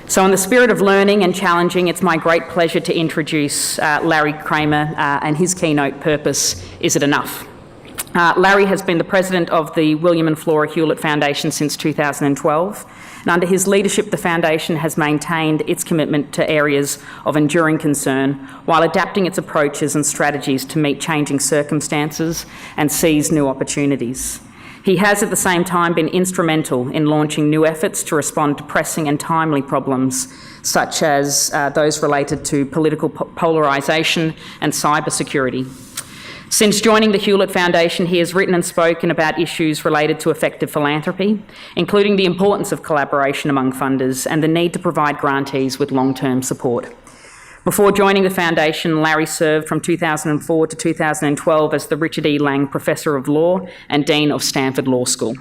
So in the spirit of learning and challenging, it's my great pleasure to introduce Larry Kramer and his keynote, Purpose, Is It Enough? Larry has been the president of the William and Flora Hewlett Foundation since 2012, and under his leadership, the foundation has maintained its commitment to areas of enduring concern while adapting its approaches and strategies to meet changing circumstances and seize new opportunities. He has at the same time been instrumental in launching new efforts to respond to pressing and timely problems such as those related to political polarisation and cybersecurity. Since joining the Hewlett Foundation, he has written and spoken about issues related to effective philanthropy, including the importance of collaboration among funders and the need to provide grantees with long-term support. Before joining the Foundation, Larry served from 2004 to 2012 as the Richard E. Lang Professor of Law and Dean of Stanford Law School.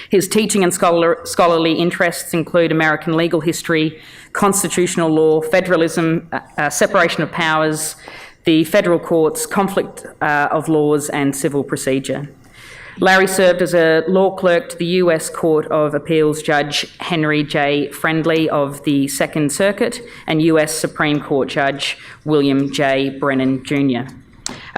His teaching and scholarly interests include American legal history, constitutional law, federalism, separation of powers, the federal courts, conflict of laws, and civil procedure. Larry served as a law clerk to the US Court of Appeals Judge Henry J. Friendly of the Second Circuit and US Supreme Court Judge William J. Brennan Jr.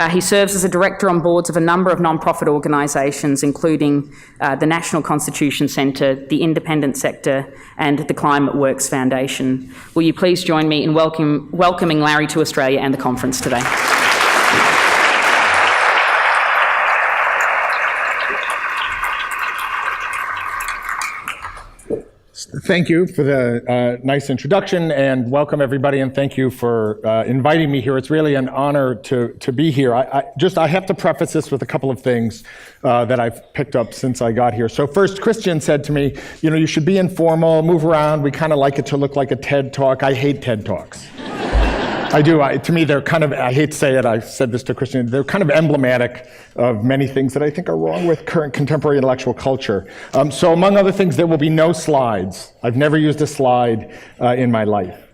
He serves as a director on boards of a number of non-profit organisations, including the National Constitution Centre, the Independent Sector, and the Climate Works Foundation. Will you please join me in welcoming Larry to Australia and the conference today? Thank you for the nice introduction, and welcome everybody, and thank you for inviting me here. It's really an honor to be here. I have to preface this with a couple of things that I've picked up since I got here. So first, Christian said to me, you should be informal, move around. We kind of like it to look like a TED Talk. I hate TED Talks. I do. To me, they're kind of, I hate to say it, I said this to Christian, they're kind of emblematic of many things that I think are wrong with current contemporary intellectual culture. So among other things, there will be no slides. I've never used a slide in my life.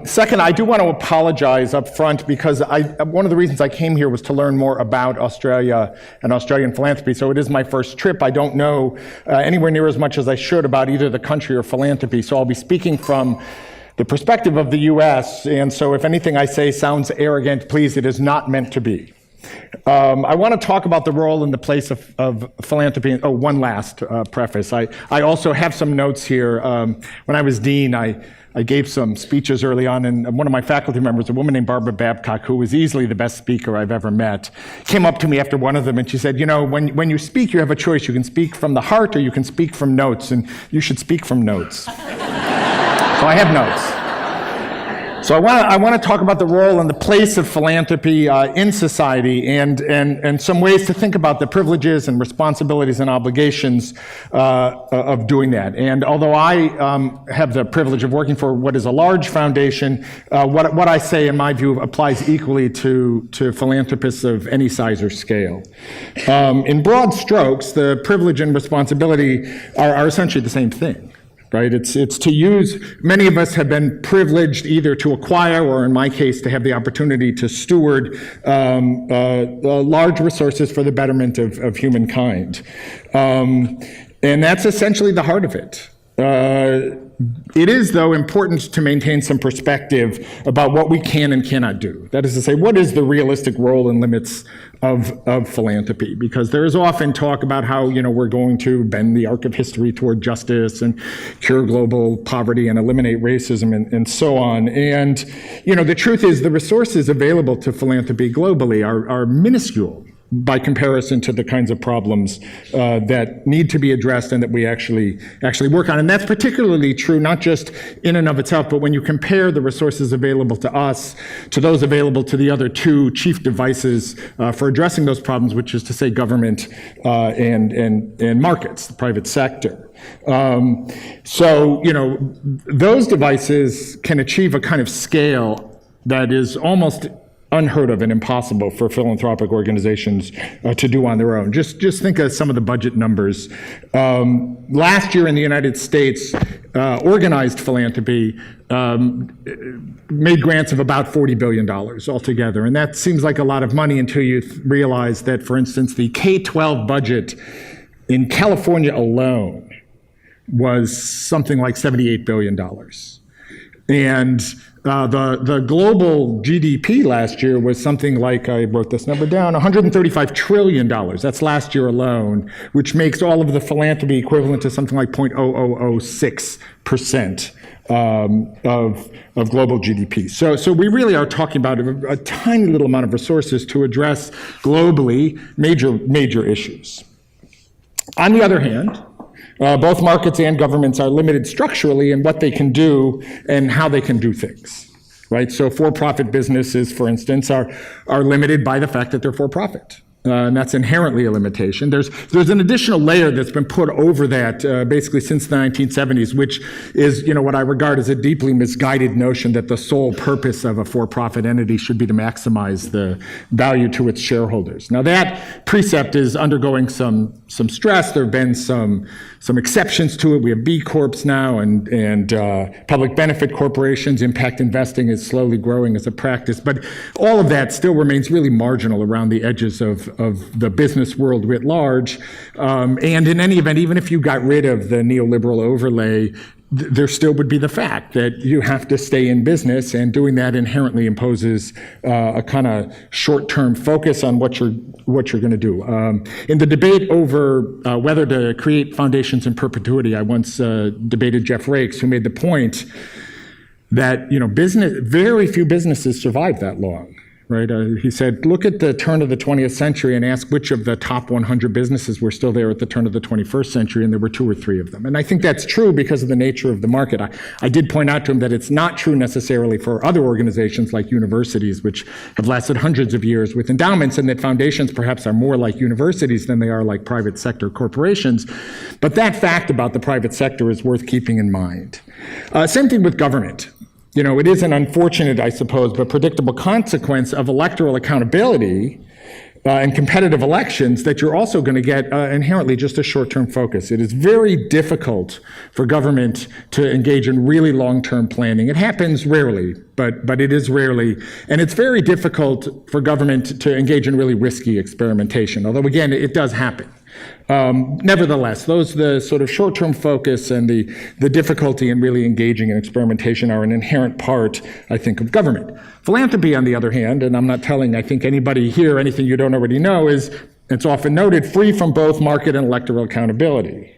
Second, I do want to apologize up front because one of the reasons I came here was to learn more about Australia and Australian philanthropy. So it is my first trip. I don't know anywhere near as much as I should about either the country or philanthropy. So I'll be speaking from the perspective of the US, and so if anything I say sounds arrogant, please, it is not meant to be. I want to talk about the role and the place of philanthropy. Oh, one last preface. I also have some notes here. When I was dean, I gave some speeches early on, and one of my faculty members, a woman named Barbara Babcock, who was easily the best speaker I've ever met, came up to me after one of them and she said, when you speak, you have a choice. You can speak from the heart or you can speak from notes, and you should speak from notes. So I have notes. So I want to talk about the role and the place of philanthropy in society and some ways to think about the privileges and responsibilities and obligations of doing that. And although I have the privilege of working for what is a large foundation, what I say, in my view, applies equally to philanthropists of any size or scale. In broad strokes, the privilege and responsibility are essentially the same thing. Right? It's to use, many of us have been privileged either to acquire or in my case to have the opportunity to steward large resources for the betterment of humankind. And that's essentially the heart of it. It is, though, important to maintain some perspective about what we can and cannot do. That is to say, what is the realistic role and limits of philanthropy? Because there is often talk about how, we're going to bend the arc of history toward justice and cure global poverty and eliminate racism and so on. And, the truth is the resources available to philanthropy globally are minuscule by comparison to the kinds of problems that need to be addressed and that we actually work on. And that's particularly true, not just in and of itself, but when you compare the resources available to us to those available to the other two chief devices for addressing those problems, which is to say government and markets, the private sector. So, those devices can achieve a kind of scale that is almost unheard of and impossible for philanthropic organizations to do on their own. Just think of some of the budget numbers. Last year in the United States, organized philanthropy made grants of about $40 billion altogether. And that seems like a lot of money until you realize that, for instance, the K-12 budget in California alone was something like $78 billion. And the global GDP last year was something like, I wrote this number down, $135 trillion. That's last year alone, which makes all of the philanthropy equivalent to something like 0.0006% of global GDP. So we really are talking about a tiny little amount of resources to address globally major issues. On the other hand, both markets and governments are limited structurally in what they can do and how they can do things, right? So for-profit businesses, for instance, are limited by the fact that they're for-profit. And that's inherently a limitation. There's an additional layer that's been put over that basically since the 1970s, which is, what I regard as a deeply misguided notion that the sole purpose of a for-profit entity should be to maximize the value to its shareholders. Now that precept is undergoing some stress. There have been some exceptions to it. We have B Corps now and public benefit corporations. Impact investing is slowly growing as a practice, but all of that still remains really marginal around the edges of the business world writ large. And in any event, even if you got rid of the neoliberal overlay, there still would be the fact that you have to stay in business, and doing that inherently imposes a kind of short-term focus on what you're going to do. In the debate over whether to create foundations in perpetuity, I once debated Jeff Rakes, who made the point that very few businesses survive that long. Right? He said, look at the turn of the 20th century and ask which of the top 100 businesses were still there at the turn of the 21st century, and there were 2 or 3 of them. And I think that's true because of the nature of the market. I did point out to him that it's not true necessarily for other organizations like universities, which have lasted hundreds of years with endowments, and that foundations perhaps are more like universities than they are like private sector corporations. But that fact about the private sector is worth keeping in mind. Same thing with government. It is an unfortunate, I suppose, but predictable consequence of electoral accountability and competitive elections that you're also going to get inherently just a short-term focus. It is very difficult for government to engage in really long-term planning. It happens rarely, but it is rarely. And it's very difficult for government to engage in really risky experimentation, although, again, it does happen. Nevertheless, the sort of short-term focus and the difficulty in really engaging in experimentation are an inherent part, I think, of government. Philanthropy, on the other hand, and I'm not telling, I think, anybody here anything you don't already know, is, it's often noted, free from both market and electoral accountability.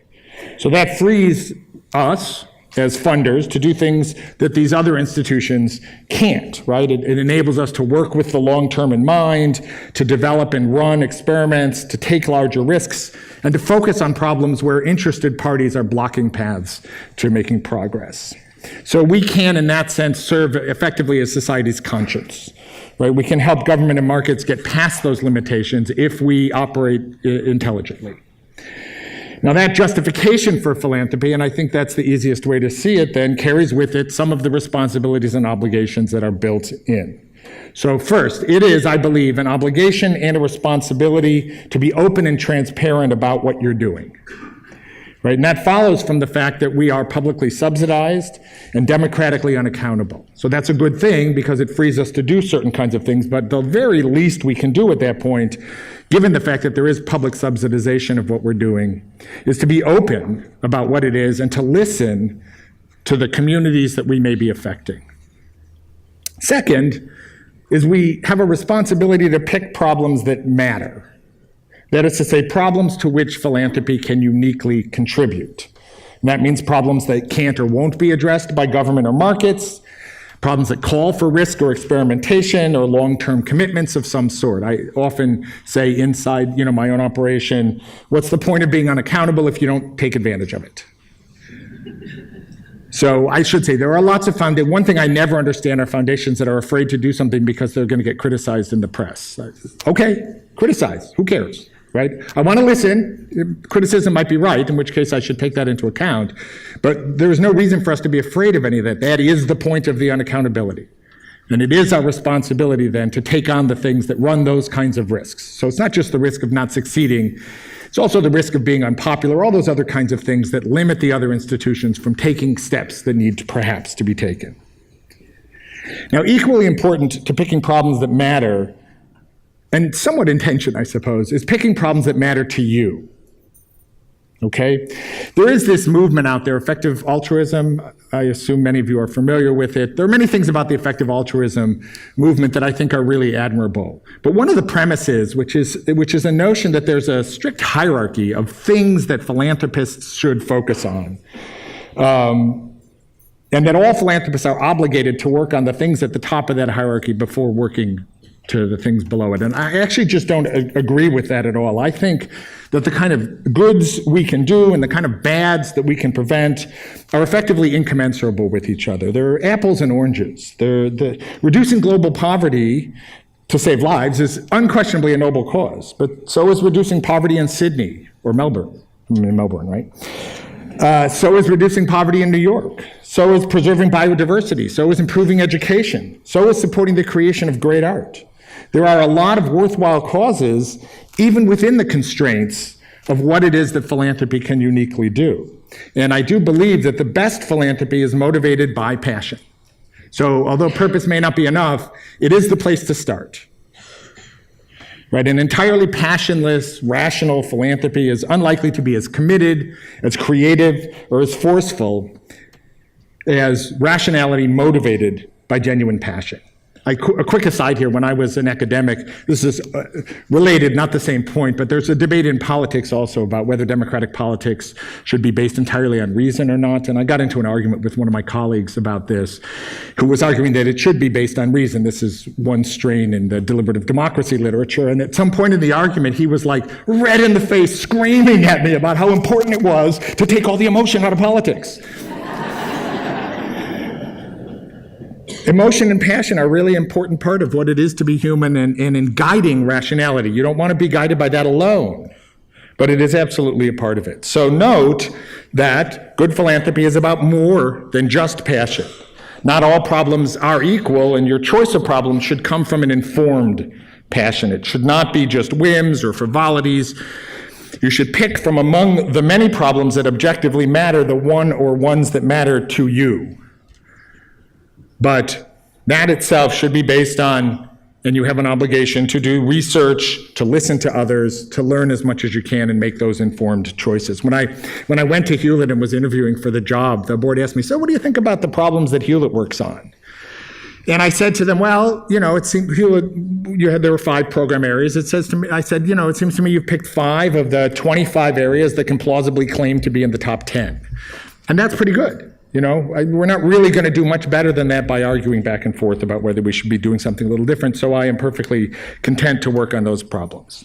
So that frees us as funders to do things that these other institutions can't, right? It enables us to work with the long term in mind, to develop and run experiments, to take larger risks, and to focus on problems where interested parties are blocking paths to making progress. So we can, in that sense, serve effectively as society's conscience, right? We can help government and markets get past those limitations if we operate intelligently. Now that justification for philanthropy, and I think that's the easiest way to see it then, carries with it some of the responsibilities and obligations that are built in. So first, it is, I believe, an obligation and a responsibility to be open and transparent about what you're doing. Right? And that follows from the fact that we are publicly subsidized and democratically unaccountable. So that's a good thing because it frees us to do certain kinds of things, but the very least we can do at that point, given the fact that there is public subsidization of what we're doing, is to be open about what it is and to listen to the communities that we may be affecting. Second is we have a responsibility to pick problems that matter. That is to say, problems to which philanthropy can uniquely contribute. And that means problems that can't or won't be addressed by government or markets, problems that call for risk or experimentation or long-term commitments of some sort. I often say inside, my own operation, what's the point of being unaccountable if you don't take advantage of it? So I should say there are lots of foundations. One thing I never understand are foundations that are afraid to do something because they're going to get criticized in the press. Okay, criticize. Who cares? Right? I want to listen. Criticism might be right, in which case I should take that into account. But there is no reason for us to be afraid of any of that. That is the point of the unaccountability. And it is our responsibility then to take on the things that run those kinds of risks. So it's not just the risk of not succeeding. It's also the risk of being unpopular, all those other kinds of things that limit the other institutions from taking steps that need perhaps to be taken. Now, equally important to picking problems that matter, and somewhat in tension, I suppose, is picking problems that matter to you. Okay? There is this movement out there, effective altruism. I assume many of you are familiar with it. There are many things about the effective altruism movement that I think are really admirable. But one of the premises, which is a notion that there's a strict hierarchy of things that philanthropists should focus on, and that all philanthropists are obligated to work on the things at the top of that hierarchy before working to the things below it. And I actually just don't agree with that at all. I think that the kind of goods we can do and the kind of bads that we can prevent are effectively incommensurable with each other. They're apples and oranges. Reducing global poverty to save lives is unquestionably a noble cause, but so is reducing poverty in Sydney or Melbourne. Melbourne, right? So is reducing poverty in New York. So is preserving biodiversity. So is improving education. So is supporting the creation of great art. There are a lot of worthwhile causes, even within the constraints of what it is that philanthropy can uniquely do. And I do believe that the best philanthropy is motivated by passion. So although purpose may not be enough, it is the place to start. Right? An entirely passionless, rational philanthropy is unlikely to be as committed, as creative, or as forceful as rationality motivated by genuine passion. A quick aside here, when I was an academic, this is related, not the same point, but there's a debate in politics also about whether democratic politics should be based entirely on reason or not. And I got into an argument with one of my colleagues about this, who was arguing that it should be based on reason. This is one strain in the deliberative democracy literature. And at some point in the argument, he was like red in the face, screaming at me about how important it was to take all the emotion out of politics. Emotion and passion are a really important part of what it is to be human and in guiding rationality. You don't want to be guided by that alone, but it is absolutely a part of it. So note that good philanthropy is about more than just passion. Not all problems are equal, and your choice of problems should come from an informed passion. It should not be just whims or frivolities. You should pick from among the many problems that objectively matter the one or ones that matter to you. But that itself should be based on, and you have an obligation to do research, to listen to others, to learn as much as you can and make those informed choices. When I went to Hewlett and was interviewing for the job, the board asked me, so what do you think about the problems that Hewlett works on? And I said to them, well, it seemed Hewlett, there were 5 program areas. It says to me, I said, it seems to me you've picked 5 of the 25 areas that can plausibly claim to be in the top 10. And that's pretty good. We're not really going to do much better than that by arguing back and forth about whether we should be doing something a little different, so I am perfectly content to work on those problems.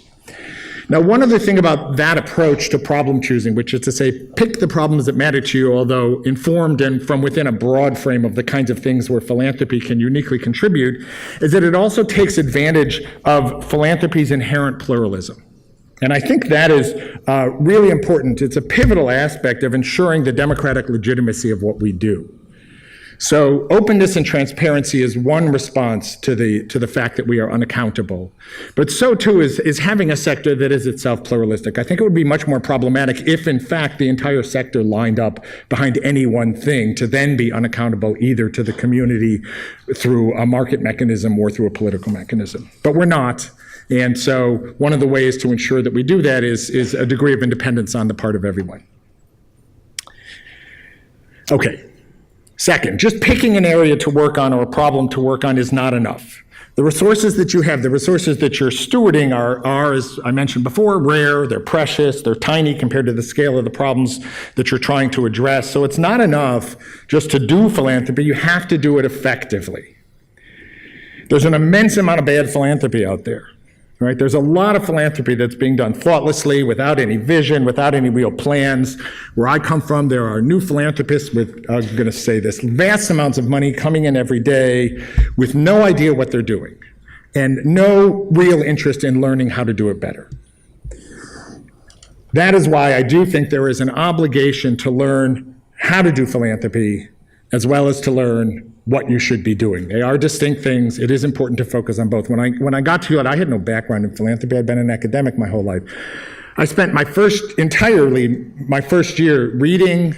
Now, one other thing about that approach to problem choosing, which is to say, pick the problems that matter to you, although informed and from within a broad frame of the kinds of things where philanthropy can uniquely contribute, is that it also takes advantage of philanthropy's inherent pluralism. And I think that is really important. It's a pivotal aspect of ensuring the democratic legitimacy of what we do. So openness and transparency is one response to the fact that we are unaccountable. But so too is having a sector that is itself pluralistic. I think it would be much more problematic if, in fact, the entire sector lined up behind any one thing to then be unaccountable either to the community through a market mechanism or through a political mechanism. But we're not. And so one of the ways to ensure that we do that is a degree of independence on the part of everyone. Okay. Second, just picking an area to work on or a problem to work on is not enough. The resources that you have, the resources that you're stewarding are, as I mentioned before, rare, they're precious, they're tiny compared to the scale of the problems that you're trying to address. So it's not enough just to do philanthropy, you have to do it effectively. There's an immense amount of bad philanthropy out there. Right? There's a lot of philanthropy that's being done thoughtlessly, without any vision, without any real plans. Where I come from, there are new philanthropists with, I'm going to say this, vast amounts of money coming in every day with no idea what they're doing and no real interest in learning how to do it better. That is why I do think there is an obligation to learn how to do philanthropy as well as to learn what you should be doing. They are distinct things. It is important to focus on both. When I got to Hewlett, I had no background in philanthropy. I'd been an academic my whole life. I spent my first year reading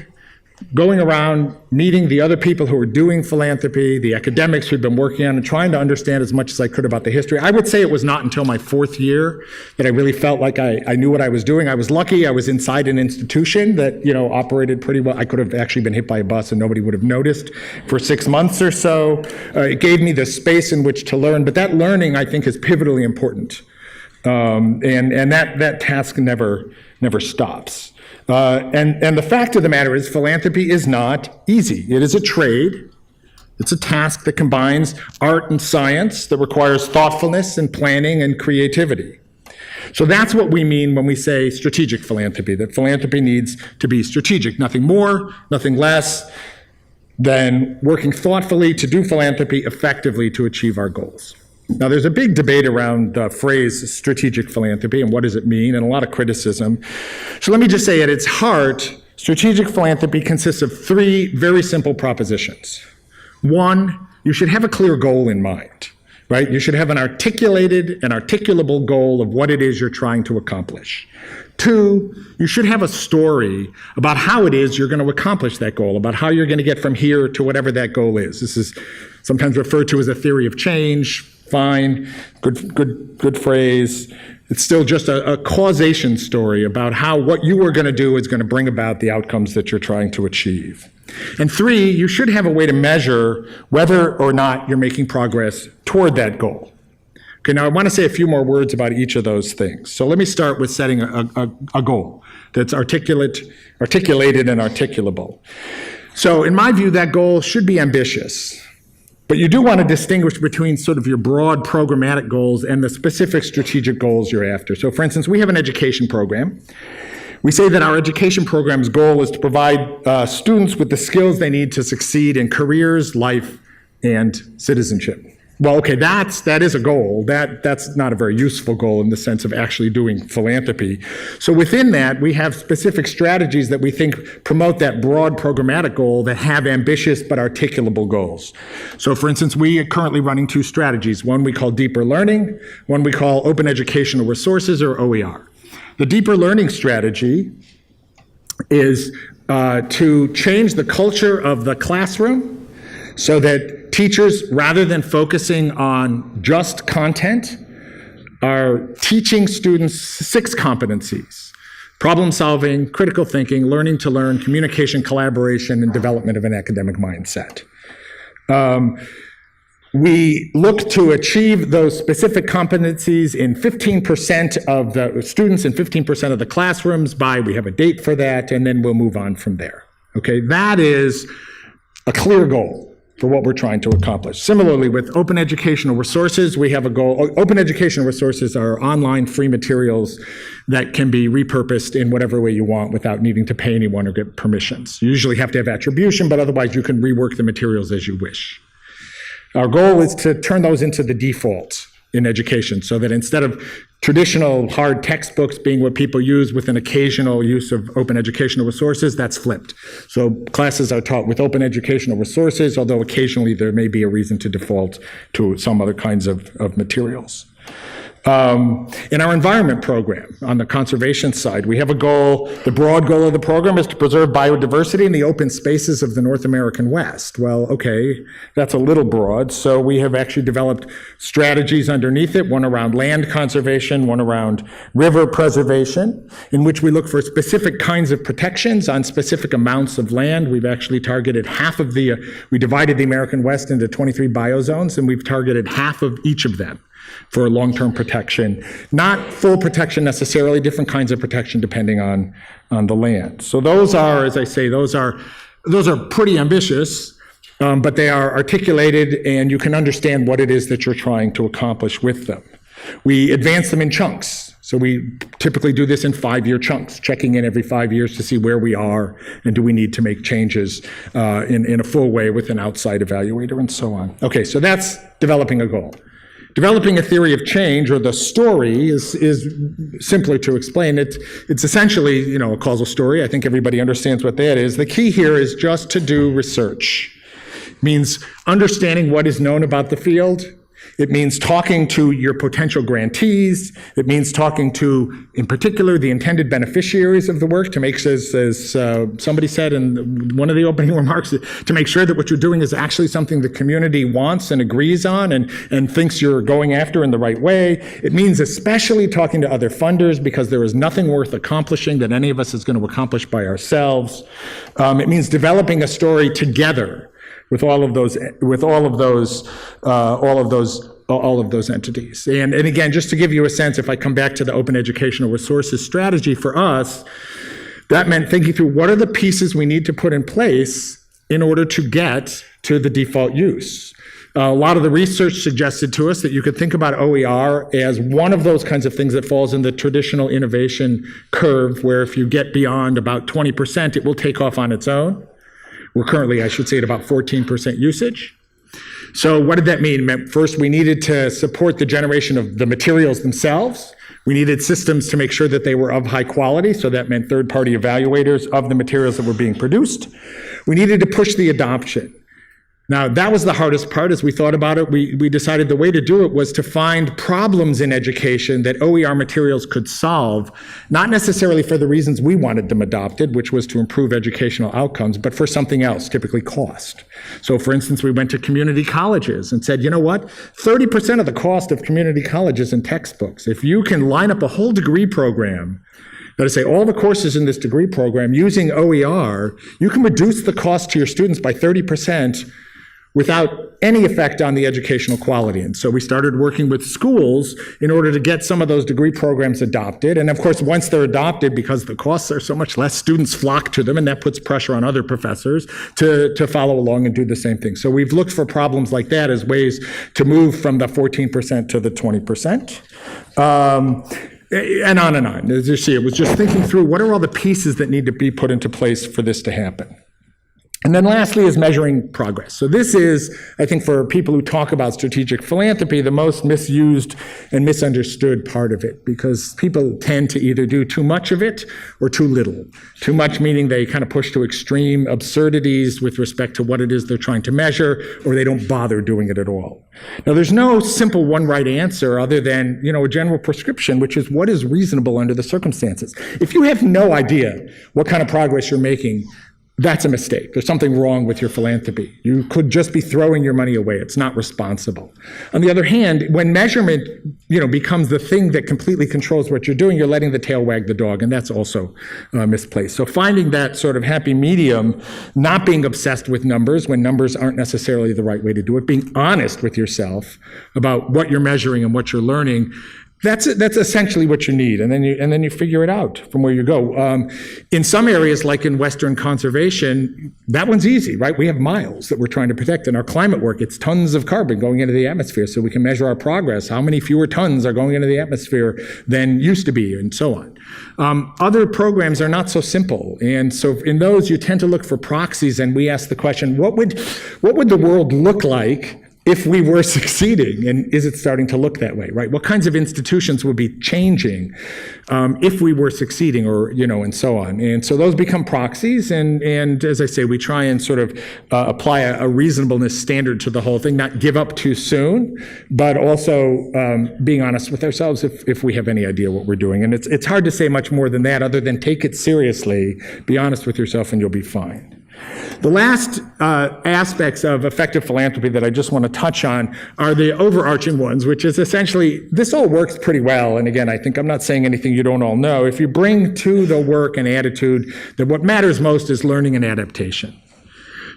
going around meeting the other people who are doing philanthropy, the academics who'd been working on and trying to understand as much as I could about the history. I would say it was not until my 4th year that I really felt like I knew what I was doing. I was lucky. I was inside an institution that, operated pretty well. I could have actually been hit by a bus and nobody would have noticed for 6 months or so. It gave me the space in which to learn, but that learning, I think, is pivotally important. And that task never stops. And the fact of the matter is, philanthropy is not easy. It is a trade. It's a task that combines art and science, that requires thoughtfulness and planning and creativity. So that's what we mean when we say strategic philanthropy, that philanthropy needs to be strategic, nothing more, nothing less than working thoughtfully to do philanthropy effectively to achieve our goals. Now, there's a big debate around the phrase strategic philanthropy and what does it mean, and a lot of criticism. So let me just say at its heart, strategic philanthropy consists of 3 very simple propositions. 1, you should have a clear goal in mind, right? You should have an articulated and articulable goal of what it is you're trying to accomplish. 2, you should have a story about how it is you're going to accomplish that goal, about how you're going to get from here to whatever that goal is. This is sometimes referred to as a theory of change. Fine, good phrase. It's still just a causation story about how what you are going to do is going to bring about the outcomes that you're trying to achieve. And 3, you should have a way to measure whether or not you're making progress toward that goal. Okay, now I want to say a few more words about each of those things. So let me start with setting a goal that's articulated and articulable. So in my view, that goal should be ambitious. But you do want to distinguish between sort of your broad programmatic goals and the specific strategic goals you're after. So for instance, we have an education program. We say that our education program's goal is to provide students with the skills they need to succeed in careers, life, and citizenship. Well, okay, that is a goal. That's not a very useful goal in the sense of actually doing philanthropy. So within that, we have specific strategies that we think promote that broad programmatic goal that have ambitious but articulable goals. So for instance, we are currently running 2 strategies. One we call deeper learning, one we call open educational resources, or OER. The deeper learning strategy is to change the culture of the classroom so that teachers, rather than focusing on just content, are teaching students 6 competencies: problem solving, critical thinking, learning to learn, communication, collaboration, and development of an academic mindset. We look to achieve those specific competencies in 15% of the students and 15% of the classrooms we have a date for that, and then we'll move on from there. Okay, that is a clear goal for what we're trying to accomplish. Similarly, with open educational resources, we have a goal. Open educational resources are online free materials that can be repurposed in whatever way you want without needing to pay anyone or get permissions. You usually have to have attribution, but otherwise you can rework the materials as you wish. Our goal is to turn those into the default in education, so that instead of traditional hard textbooks being what people use with an occasional use of open educational resources, that's flipped. So classes are taught with open educational resources, although occasionally there may be a reason to default to some other kinds of materials. In our environment program, on the conservation side, we have a goal. The broad goal of the program is to preserve biodiversity in the open spaces of the North American West. Well, okay, that's a little broad. So we have actually developed strategies underneath it, one around land conservation, one around river preservation, in which we look for specific kinds of protections on specific amounts of land. We've actually targeted we divided the American West into 23 biozones, and we've targeted half of each of them for long-term protection. Not full protection necessarily, different kinds of protection depending on the land. So those are, as I say, those are pretty ambitious, but they are articulated and you can understand what it is that you're trying to accomplish with them. We advance them in chunks. So we typically do this in 5-year chunks, checking in every 5 years to see where we are and do we need to make changes in a full way with an outside evaluator and so on. Okay, so that's developing a goal. Developing a theory of change, or the story, is simpler to explain. It's essentially, a causal story. I think everybody understands what that is. The key here is just to do research. It means understanding what is known about the field It means talking to your potential grantees. It means talking to, in particular, the intended beneficiaries of the work to make, as somebody said in one of the opening remarks, to make sure that what you're doing is actually something the community wants and agrees on and thinks you're going after in the right way. It means especially talking to other funders, because there is nothing worth accomplishing that any of us is going to accomplish by ourselves. It means developing a story together with all of those entities. And again, just to give you a sense, if I come back to the open educational resources strategy for us, that meant thinking through what are the pieces we need to put in place in order to get to the default use. A lot of the research suggested to us that you could think about OER as one of those kinds of things that falls in the traditional innovation curve, where if you get beyond about 20%, it will take off on its own. We're currently, I should say, at about 14% usage. So what did that mean? It meant first we needed to support the generation of the materials themselves. We needed systems to make sure that they were of high quality, so that meant third-party evaluators of the materials that were being produced. We needed to push the adoption. Now, that was the hardest part. As we thought about it, we decided the way to do it was to find problems in education that OER materials could solve, not necessarily for the reasons we wanted them adopted, which was to improve educational outcomes, but for something else, typically cost. So, for instance, we went to community colleges and said, you know what? 30% of the cost of community colleges and textbooks. If you can line up a whole degree program, that is, say, all the courses in this degree program using OER, you can reduce the cost to your students by 30%. Without any effect on the educational quality. And so we started working with schools in order to get some of those degree programs adopted. And of course, once they're adopted, because the costs are so much less, students flock to them, and that puts pressure on other professors to follow along and do the same thing. So we've looked for problems like that as ways to move from the 14% to the 20%. And on and on. As you see, it was just thinking through what are all the pieces that need to be put into place for this to happen. And then lastly is measuring progress. So this is, I think, for people who talk about strategic philanthropy, the most misused and misunderstood part of it, because people tend to either do too much of it or too little. Too much meaning they kind of push to extreme absurdities with respect to what it is they're trying to measure, or they don't bother doing it at all. Now, there's no simple one right answer other than, a general prescription, which is what is reasonable under the circumstances. If you have no idea what kind of progress you're making, that's a mistake. There's something wrong with your philanthropy. You could just be throwing your money away. It's not responsible. On the other hand, when measurement, becomes the thing that completely controls what you're doing, you're letting the tail wag the dog, and that's also misplaced. So finding that sort of happy medium, not being obsessed with numbers when numbers aren't necessarily the right way to do it, being honest with yourself about what you're measuring and what you're learning, that's essentially what you need, and then you figure it out from where you go. In some areas, like in Western conservation, that one's easy, right? We have miles that we're trying to protect. In our climate work, it's tons of carbon going into the atmosphere, so we can measure our progress. How many fewer tons are going into the atmosphere than used to be, and so on. Other programs are not so simple, and so in those, you tend to look for proxies, and we ask the question: what would the world look like if we were succeeding, and is it starting to look that way, right? What kinds of institutions would be changing if we were succeeding, or, and so on. And so those become proxies, and as I say, we try and sort of apply a reasonableness standard to the whole thing, not give up too soon, but also being honest with ourselves if we have any idea what we're doing. And it's hard to say much more than that, other than take it seriously, be honest with yourself, and you'll be fine. The last aspects of effective philanthropy that I just want to touch on are the overarching ones, which is essentially, this all works pretty well. And again, I think I'm not saying anything you don't all know. If you bring to the work an attitude that what matters most is learning and adaptation.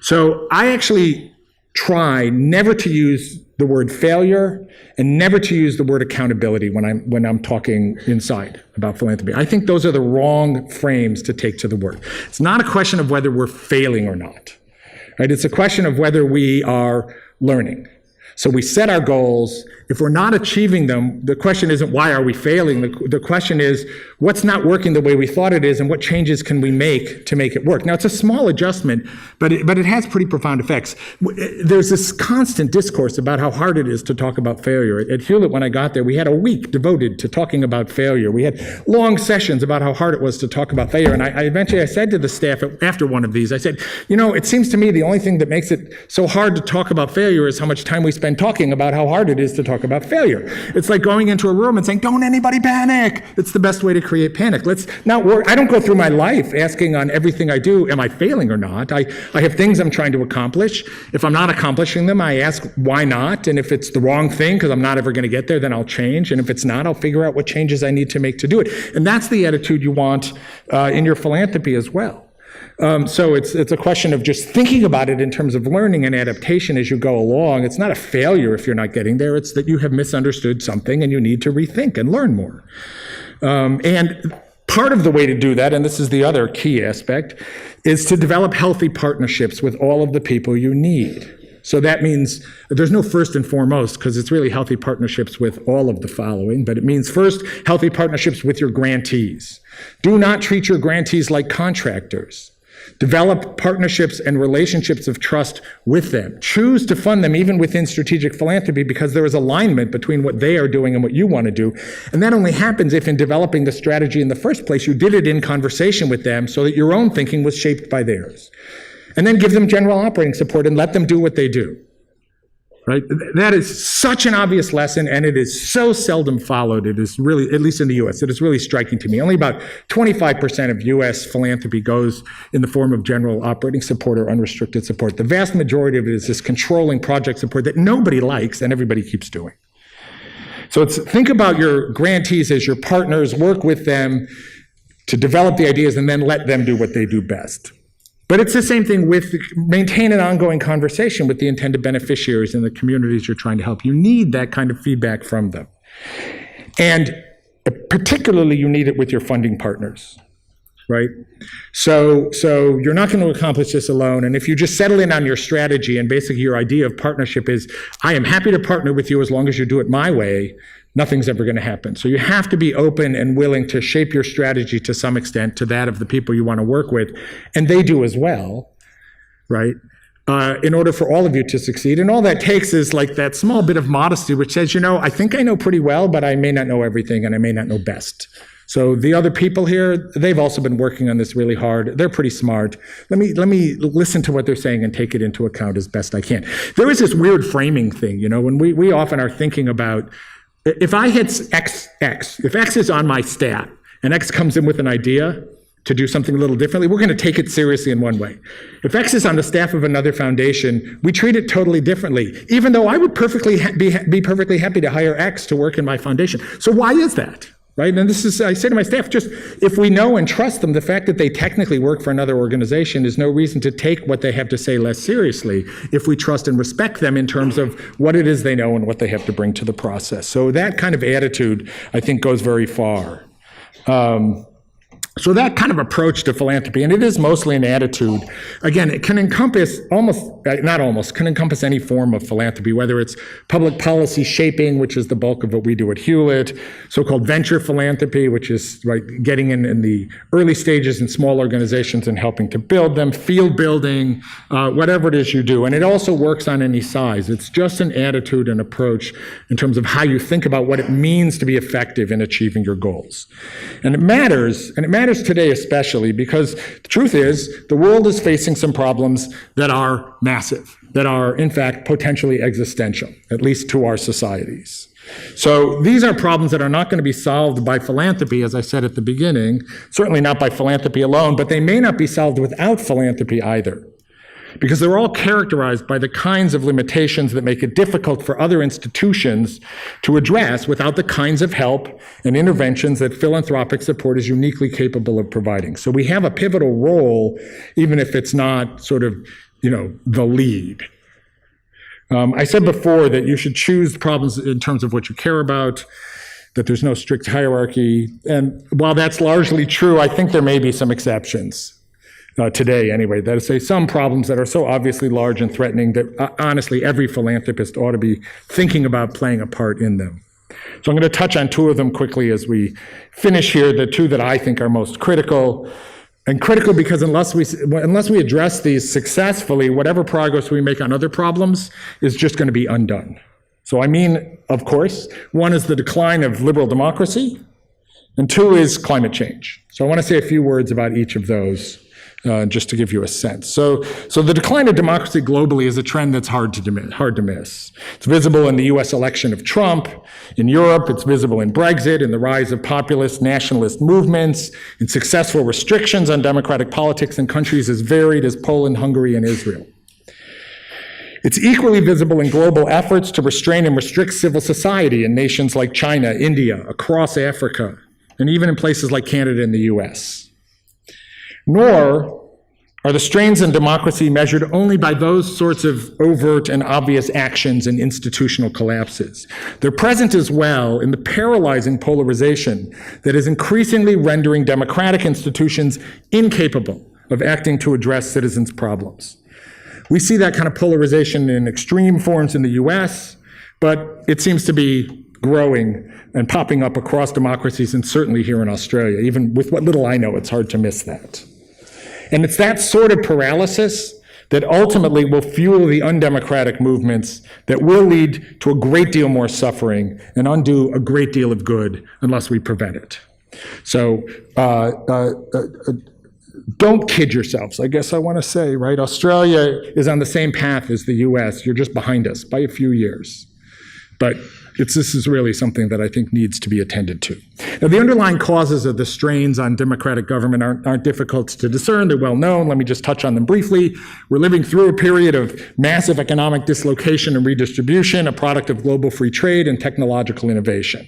So I actually try never to use the word failure and never to use the word accountability when I'm talking inside about philanthropy. I think those are the wrong frames to take to the work. It's not a question of whether we're failing or not, right? It's a question of whether we are learning. So we set our goals if we're not achieving them, the question isn't why are we failing? The question is what's not working the way we thought it is, and what changes can we make to make it work? Now, it's a small adjustment, but it has pretty profound effects. There's this constant discourse about how hard it is to talk about failure. At Hewlett, when I got there, we had a week devoted to talking about failure. We had long sessions about how hard it was to talk about failure. And I eventually said to the staff after one of these, I said, it seems to me the only thing that makes it so hard to talk about failure is how much time we spend talking about how hard it is to talk about failure. It's like going into a room and saying, don't anybody panic. It's the best way to create panic. Let's not worry. I don't go through my life asking on everything I do, am I failing or not? I have things I'm trying to accomplish. If I'm not accomplishing them, I ask why not? And if it's the wrong thing, because I'm not ever going to get there, then I'll change. And if it's not, I'll figure out what changes I need to make to do it. And that's the attitude you want in your philanthropy as well. So it's a question of just thinking about it in terms of learning and adaptation as you go along. It's not a failure if you're not getting there. It's that you have misunderstood something and you need to rethink and learn more. And part of the way to do that, and this is the other key aspect, is to develop healthy partnerships with all of the people you need. So that means there's no first and foremost, because it's really healthy partnerships with all of the following, but it means first, healthy partnerships with your grantees. Do not treat your grantees like contractors. Develop partnerships and relationships of trust with them. Choose to fund them even within strategic philanthropy because there is alignment between what they are doing and what you want to do. And that only happens if in developing the strategy in the first place, you did it in conversation with them so that your own thinking was shaped by theirs. And then give them general operating support and let them do what they do. Right? That is such an obvious lesson, and it is so seldom followed. It is really, at least in the U.S., it is really striking to me. Only about 25% of U.S. philanthropy goes in the form of general operating support or unrestricted support. The vast majority of it is this controlling project support that nobody likes and everybody keeps doing. So think about your grantees as your partners, work with them to develop the ideas, and then let them do what they do best. But it's the same thing with maintain an ongoing conversation with the intended beneficiaries and the communities you're trying to help. You need that kind of feedback from them. And particularly you need it with your funding partners, right? So you're not going to accomplish this alone. And if you just settle in on your strategy and basically your idea of partnership is, I am happy to partner with you as long as you do it my way, nothing's ever going to happen. So you have to be open and willing to shape your strategy to some extent to that of the people you want to work with. And they do as well, right? In order for all of you to succeed. And all that takes is like that small bit of modesty, which says, I think I know pretty well, but I may not know everything and I may not know best. So the other people here, they've also been working on this really hard. They're pretty smart. Let me listen to what they're saying and take it into account as best I can. There is this weird framing thing, when we often are thinking about, if I had if X is on my staff and X comes in with an idea to do something a little differently, we're going to take it seriously in one way. If X is on the staff of another foundation, we treat it totally differently, even though I would be perfectly happy to hire X to work in my foundation. So why is that? Right? And I say to my staff, just if we know and trust them, the fact that they technically work for another organization is no reason to take what they have to say less seriously if we trust and respect them in terms of what it is they know and what they have to bring to the process. So that kind of attitude, I think, goes very far. So that kind of approach to philanthropy, and it is mostly an attitude, again, it can encompass can encompass any form of philanthropy, whether it's public policy shaping, which is the bulk of what we do at Hewlett, so-called venture philanthropy, which is getting in the early stages in small organizations and helping to build them, field building, whatever it is you do. And it also works on any size. It's just an attitude and approach in terms of how you think about what it means to be effective in achieving your goals. And it matters today especially because the truth is the world is facing some problems that are massive, that are in fact potentially existential, at least to our societies. So these are problems that are not going to be solved by philanthropy, as I said at the beginning, certainly not by philanthropy alone, but they may not be solved without philanthropy either, because they're all characterized by the kinds of limitations that make it difficult for other institutions to address without the kinds of help and interventions that philanthropic support is uniquely capable of providing. So we have a pivotal role, even if it's not sort of, the lead. I said before that you should choose problems in terms of what you care about, that there's no strict hierarchy. And while that's largely true, I think there may be some exceptions. today anyway, that is, say, some problems that are so obviously large and threatening that honestly every philanthropist ought to be thinking about playing a part in them. So I'm going to touch on two of them quickly as we finish here, the two that I think are most critical. And critical because unless we address these successfully, whatever progress we make on other problems is just going to be undone. So I mean, of course, one is the decline of liberal democracy, and two is climate change. So I want to say a few words about each of those, just to give you a sense. So the decline of democracy globally is a trend that's hard to miss. It's visible in the US election of Trump. In Europe, it's visible in Brexit, in the rise of populist nationalist movements, in successful restrictions on democratic politics in countries as varied as Poland, Hungary, and Israel. It's equally visible in global efforts to restrain and restrict civil society in nations like China, India, across Africa, and even in places like Canada and the US. Nor are the strains on democracy measured only by those sorts of overt and obvious actions and institutional collapses. They're present as well in the paralyzing polarization that is increasingly rendering democratic institutions incapable of acting to address citizens' problems. We see that kind of polarization in extreme forms in the US, but it seems to be growing and popping up across democracies, and certainly here in Australia. Even with what little I know, it's hard to miss that. And it's that sort of paralysis that ultimately will fuel the undemocratic movements that will lead to a great deal more suffering and undo a great deal of good unless we prevent it. So don't kid yourselves, I guess I want to say, right? Australia is on the same path as the US. You're just behind us by a few years. But this is really something that I think needs to be attended to. Now, the underlying causes of the strains on democratic government aren't difficult to discern. They're well known. Let me just touch on them briefly. We're living through a period of massive economic dislocation and redistribution, a product of global free trade and technological innovation.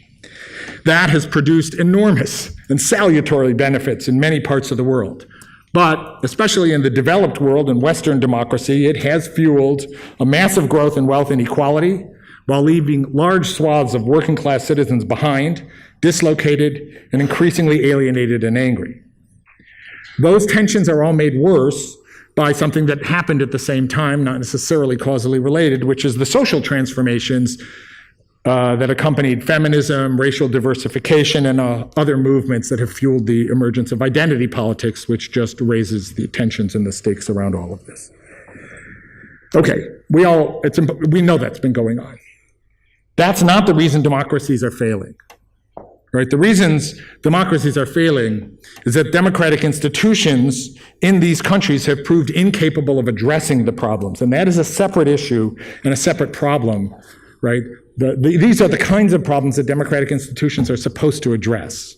That has produced enormous and salutary benefits in many parts of the world. But especially in the developed world and Western democracy, it has fueled a massive growth in wealth inequality, while leaving large swaths of working class citizens behind, dislocated, and increasingly alienated and angry. Those tensions are all made worse by something that happened at the same time, not necessarily causally related, which is the social transformations that accompanied feminism, racial diversification, and other movements that have fueled the emergence of identity politics, which just raises the tensions and the stakes around all of this. Okay, we know that's been going on. That's not the reason democracies are failing, right? The reasons democracies are failing is that democratic institutions in these countries have proved incapable of addressing the problems, and that is a separate issue and a separate problem, right? These are the kinds of problems that democratic institutions are supposed to address.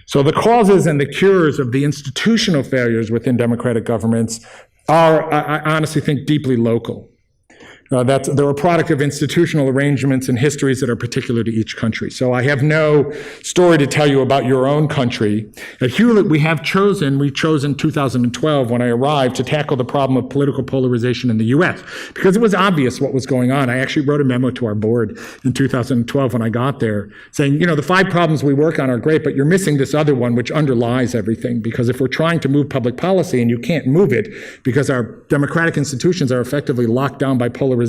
So the causes and the cures of the institutional failures within democratic governments are, I honestly think, deeply local. They're a product of institutional arrangements and histories that are particular to each country. So I have no story to tell you about your own country. At Hewlett, we chose in 2012, when I arrived, to tackle the problem of political polarization in the US, because it was obvious what was going on. I actually wrote a memo to our board in 2012 when I got there, saying, the 5 problems we work on are great, but you're missing this other one which underlies everything, because if we're trying to move public policy and you can't move it because our democratic institutions are effectively locked down by polarization,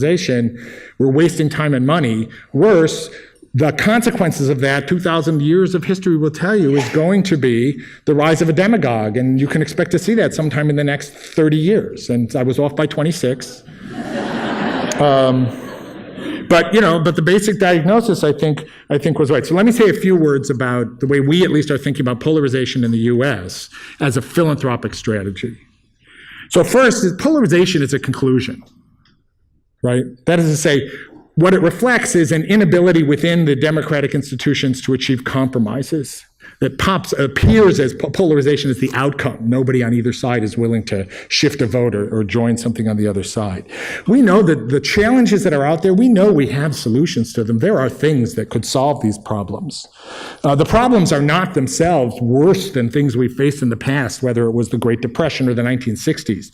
we're wasting time and money. Worse, the consequences of that, 2,000 years of history will tell you, is going to be the rise of a demagogue, and you can expect to see that sometime in the next 30 years. And I was off by 26. But the basic diagnosis, I think was right. So let me say a few words about the way we at least are thinking about polarization in the US as a philanthropic strategy. So first, polarization is a conclusion. Right? That is to say, what it reflects is an inability within the democratic institutions to achieve compromises. That appears as polarization as the outcome. Nobody on either side is willing to shift a vote or join something on the other side. We know that the challenges that are out there, we know we have solutions to them. There are things that could solve these problems. The problems are not themselves worse than things we faced in the past, whether it was the Great Depression or the 1960s.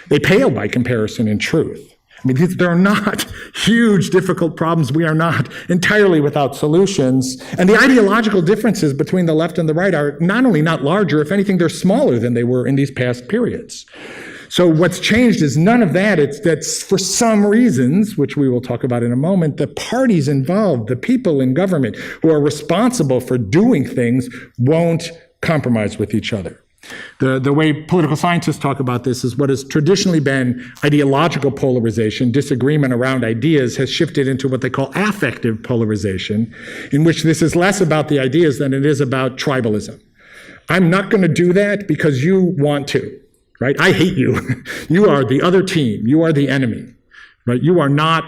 They pale by comparison in truth. I mean, there are not huge, difficult problems. We are not entirely without solutions. And the ideological differences between the left and the right are not only not larger, if anything, they're smaller than they were in these past periods. So what's changed is none of that. It's that for some reasons, which we will talk about in a moment, the parties involved, the people in government who are responsible for doing things won't compromise with each other. The way political scientists talk about this is what has traditionally been ideological polarization, disagreement around ideas, has shifted into what they call affective polarization, in which this is less about the ideas than it is about tribalism. I'm not going to do that because you want to, right? I hate you. You are the other team. You are the enemy, right? You are not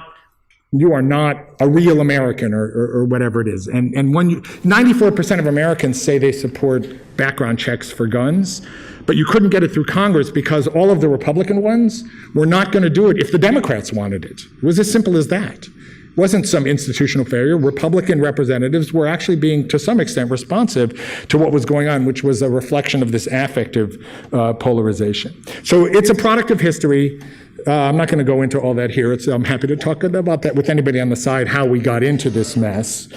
a real American or whatever it is. And when 94% of Americans say they support background checks for guns, but you couldn't get it through Congress because all of the Republican ones were not going to do it if the Democrats wanted it. It was as simple as that. It wasn't some institutional failure. Republican representatives were actually being, to some extent, responsive to what was going on, which was a reflection of this affective polarization. So it's a product of history. I'm not going to go into all that here. I'm happy to talk about that with anybody on the side, how we got into this mess.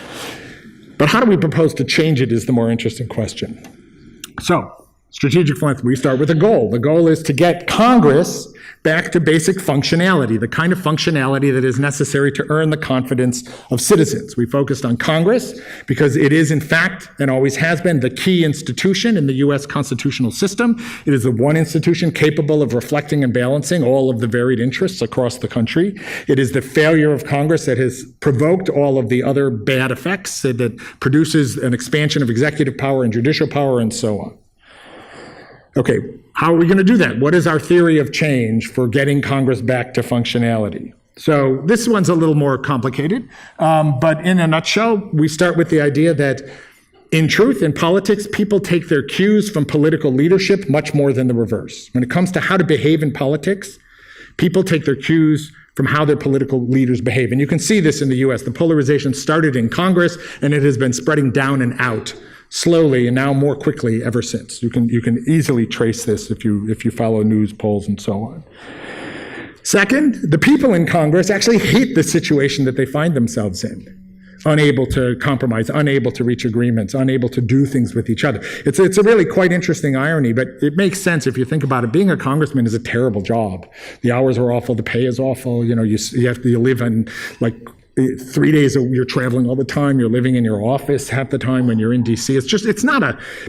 But how do we propose to change it is the more interesting question. So, strategic philanthropy, we start with a goal. The goal is to get Congress back to basic functionality, the kind of functionality that is necessary to earn the confidence of citizens. We focused on Congress because it is, in fact, and always has been, the key institution in the U.S. constitutional system. It is the one institution capable of reflecting and balancing all of the varied interests across the country. It is the failure of Congress that has provoked all of the other bad effects, that produces an expansion of executive power and judicial power and so on. Okay, how are we going to do that? What is our theory of change for getting Congress back to functionality? So this one's a little more complicated, but in a nutshell, we start with the idea that in truth, in politics, people take their cues from political leadership much more than the reverse. When it comes to how to behave in politics, people take their cues from how their political leaders behave. And you can see this in the US. The polarization started in Congress, and it has been spreading down and out slowly and now more quickly ever since. You can easily trace this if you follow news polls and so on. Second, the people in Congress actually hate the situation that they find themselves in. Unable to compromise, unable to reach agreements, unable to do things with each other. It's a really quite interesting irony, but it makes sense if you think about it. Being a congressman is a terrible job. The hours are awful, the pay is awful. You live in like 3 days you're traveling all the time, you're living in your office half the time when you're in DC.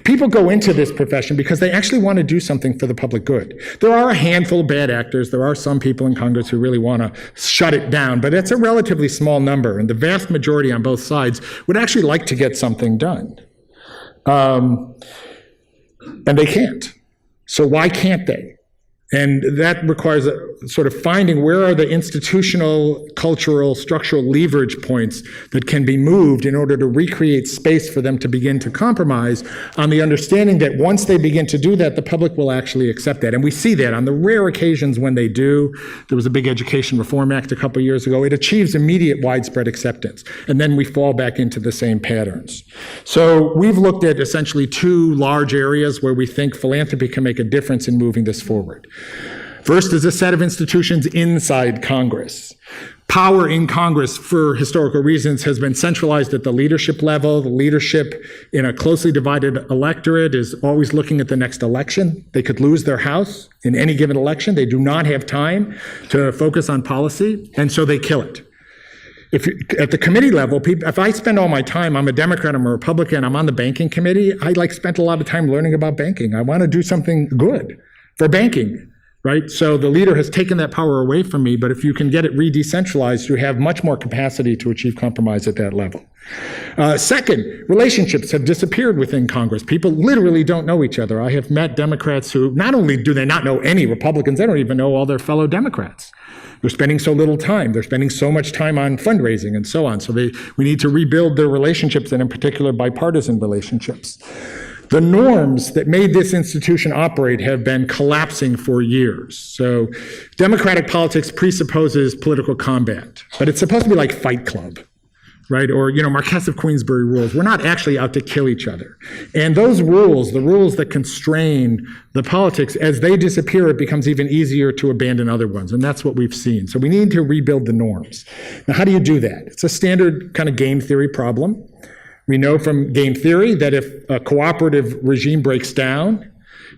People go into this profession because they actually want to do something for the public good. There are a handful of bad actors. There are some people in Congress who really want to shut it down, but it's a relatively small number, and the vast majority on both sides would actually like to get something done. And they can't. So why can't they? And that requires a sort of finding where are the institutional, cultural, structural leverage points that can be moved in order to recreate space for them to begin to compromise, on the understanding that once they begin to do that, the public will actually accept that. And we see that on the rare occasions when they do. There was a big Education Reform Act a couple years ago. It achieves immediate widespread acceptance. And then we fall back into the same patterns. So we've looked at essentially two large areas where we think philanthropy can make a difference in moving this forward. First is a set of institutions inside Congress. Power in Congress, for historical reasons, has been centralized at the leadership level. The leadership in a closely divided electorate is always looking at the next election. They could lose their House in any given election. They do not have time to focus on policy, and so they kill it. At the committee level, if I spend all my time, I'm a Democrat, I'm a Republican, I'm on the banking committee, I spent a lot of time learning about banking. I want to do something good for banking. Right? So the leader has taken that power away from me, but if you can get it re-decentralized, you have much more capacity to achieve compromise at that level. Second, relationships have disappeared within Congress. People literally don't know each other. I have met Democrats who not only do they not know any Republicans, they don't even know all their fellow Democrats. They're spending so little time. They're spending so much time on fundraising and so on. So we need to rebuild their relationships, and in particular, bipartisan relationships. The norms that made this institution operate have been collapsing for years. So democratic politics presupposes political combat, but it's supposed to be like Fight Club. right? Or, Marquess of Queensberry rules. We're not actually out to kill each other. And those rules, the rules that constrain the politics, as they disappear, it becomes even easier to abandon other ones. And that's what we've seen. So we need to rebuild the norms. Now, how do you do that? It's a standard kind of game theory problem. We know from game theory that if a cooperative regime breaks down,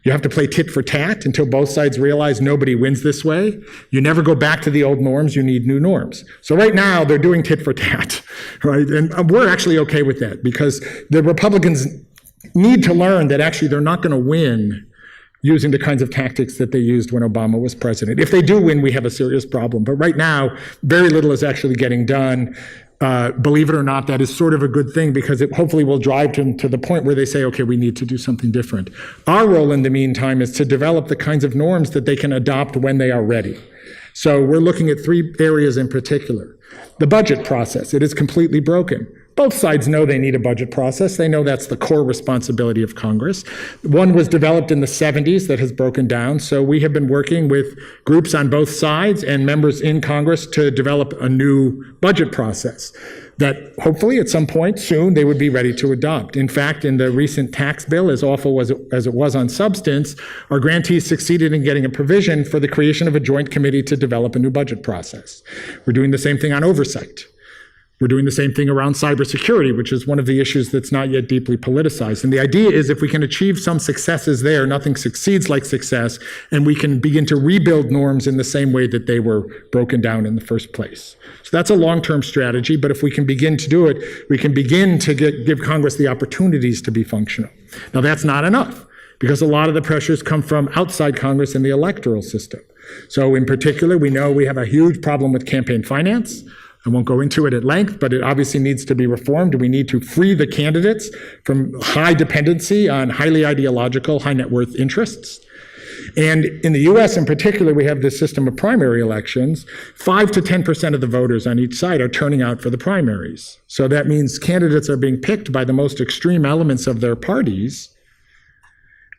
you have to play tit for tat until both sides realize nobody wins this way. You never go back to the old norms, you need new norms. So right now, they're doing tit for tat, right? And we're actually okay with that because the Republicans need to learn that actually they're not going to win using the kinds of tactics that they used when Obama was president. If they do win, we have a serious problem. But right now, very little is actually getting done. Believe it or not, that is sort of a good thing because it hopefully will drive them to the point where they say, okay, we need to do something different. Our role in the meantime is to develop the kinds of norms that they can adopt when they are ready. So we're looking at 3 areas in particular. The budget process, it is completely broken. Both sides know they need a budget process. They know that's the core responsibility of Congress. One was developed in the 70s that has broken down. So we have been working with groups on both sides and members in Congress to develop a new budget process that hopefully at some point soon they would be ready to adopt. In fact, in the recent tax bill, as awful as it was on substance, our grantees succeeded in getting a provision for the creation of a joint committee to develop a new budget process. We're doing the same thing on oversight. We're doing the same thing around cybersecurity, which is one of the issues that's not yet deeply politicized. And the idea is if we can achieve some successes there, nothing succeeds like success, and we can begin to rebuild norms in the same way that they were broken down in the first place. So that's a long-term strategy, but if we can begin to do it, we can begin to give Congress the opportunities to be functional. Now, that's not enough, because a lot of the pressures come from outside Congress and the electoral system. So in particular, we know we have a huge problem with campaign finance. I won't go into it at length, but it obviously needs to be reformed. We need to free the candidates from high dependency on highly ideological, high net worth interests. And in the US in particular, we have this system of primary elections. 5 to 10% of the voters on each side are turning out for the primaries. So that means candidates are being picked by the most extreme elements of their parties.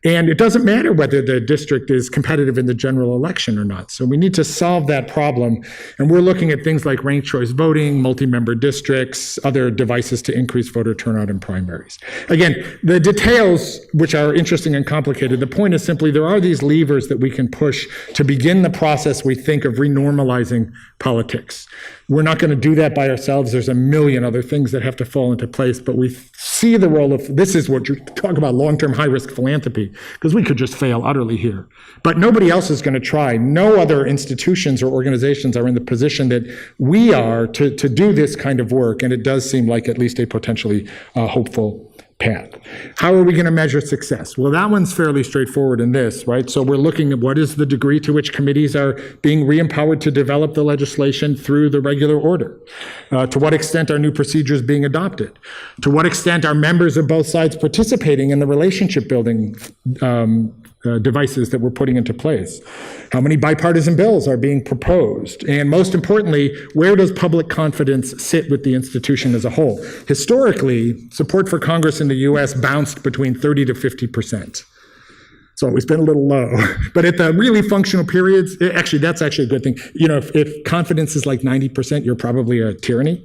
And it doesn't matter whether the district is competitive in the general election or not. So we need to solve that problem. And we're looking at things like ranked choice voting, multi-member districts, other devices to increase voter turnout in primaries. Again, the details, which are interesting and complicated, the point is simply there are these levers that we can push to begin the process we think of renormalizing politics. We're not going to do that by ourselves. There's a million other things that have to fall into place, but we see the role of, this is what you talk about, long-term high-risk philanthropy, because we could just fail utterly here. But nobody else is going to try. No other institutions or organizations are in the position that we are to do this kind of work, and it does seem like at least a potentially hopeful path. How are we going to measure success? Well, that one's fairly straightforward in this, right? So we're looking at what is the degree to which committees are being re-empowered to develop the legislation through the regular order. To what extent are new procedures being adopted? To what extent are members of both sides participating in the relationship building devices that we're putting into place? How many bipartisan bills are being proposed? And most importantly, where does public confidence sit with the institution as a whole? Historically, support for Congress in the US bounced between 30 to 50%. It's always been a little low. But at the really functional periods, that's actually a good thing. If confidence is like 90%, you're probably a tyranny.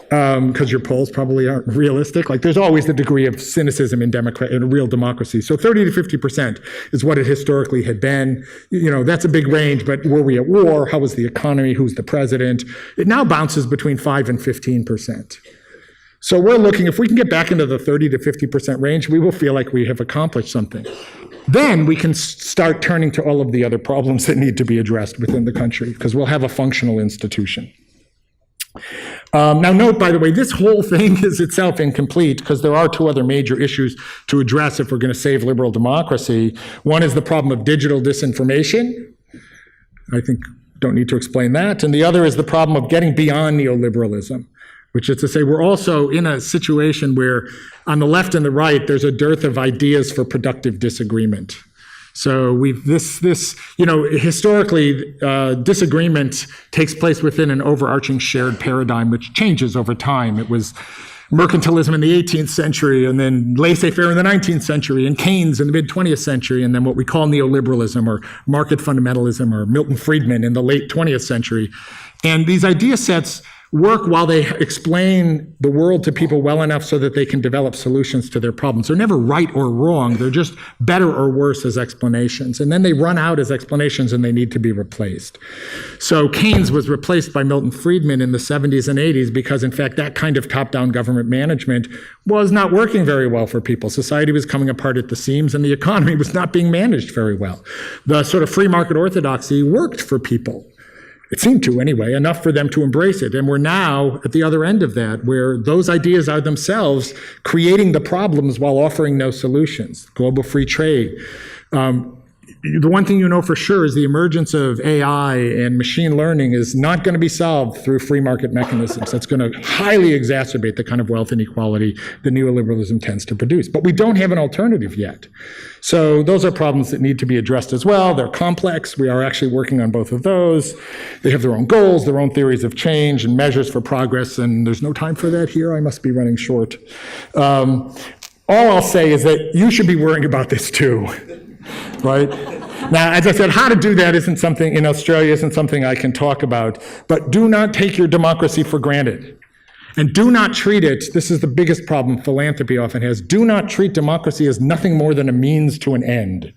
Because your polls probably aren't realistic. Like there's always the degree of cynicism in a real democracy. So 30 to 50% is what it historically had been. That's a big range, but were we at war? How was the economy? Who's the president? It now bounces between 5 and 15%. So we're looking, if we can get back into the 30 to 50% range, we will feel like we have accomplished something. Then we can start turning to all of the other problems that need to be addressed within the country, because we'll have a functional institution. Now note, by the way, this whole thing is itself incomplete because there are 2 other major issues to address if we're going to save liberal democracy. One is the problem of digital disinformation. I think don't need to explain that. And the other is the problem of getting beyond neoliberalism, which is to say we're also in a situation where on the left and the right, there's a dearth of ideas for productive disagreement. So historically, disagreement takes place within an overarching shared paradigm, which changes over time. It was mercantilism in the 18th century, and then laissez-faire in the 19th century, and Keynes in the mid-20th century, and then what we call neoliberalism or market fundamentalism or Milton Friedman in the late 20th century. And these idea sets work while they explain the world to people well enough so that they can develop solutions to their problems. They're never right or wrong. They're just better or worse as explanations. And then they run out as explanations and they need to be replaced. So Keynes was replaced by Milton Friedman in the 70s and 80s because, in fact, that kind of top-down government management was not working very well for people. Society was coming apart at the seams and the economy was not being managed very well. The sort of free market orthodoxy worked for people. It seemed to, anyway, enough for them to embrace it. And we're now at the other end of that, where those ideas are themselves creating the problems while offering no solutions. Global free trade. The one thing you know for sure is the emergence of AI and machine learning is not going to be solved through free market mechanisms. That's going to highly exacerbate the kind of wealth inequality that neoliberalism tends to produce. But we don't have an alternative yet. So those are problems that need to be addressed as well. They're complex. We are actually working on both of those. They have their own goals, their own theories of change and measures for progress, and there's no time for that here. I must be running short. All I'll say is that you should be worrying about this too. Right? Now, as I said, how to do that isn't something in Australia, isn't something I can talk about, but do not take your democracy for granted. And do not treat it, this is the biggest problem philanthropy often has, do not treat democracy as nothing more than a means to an end.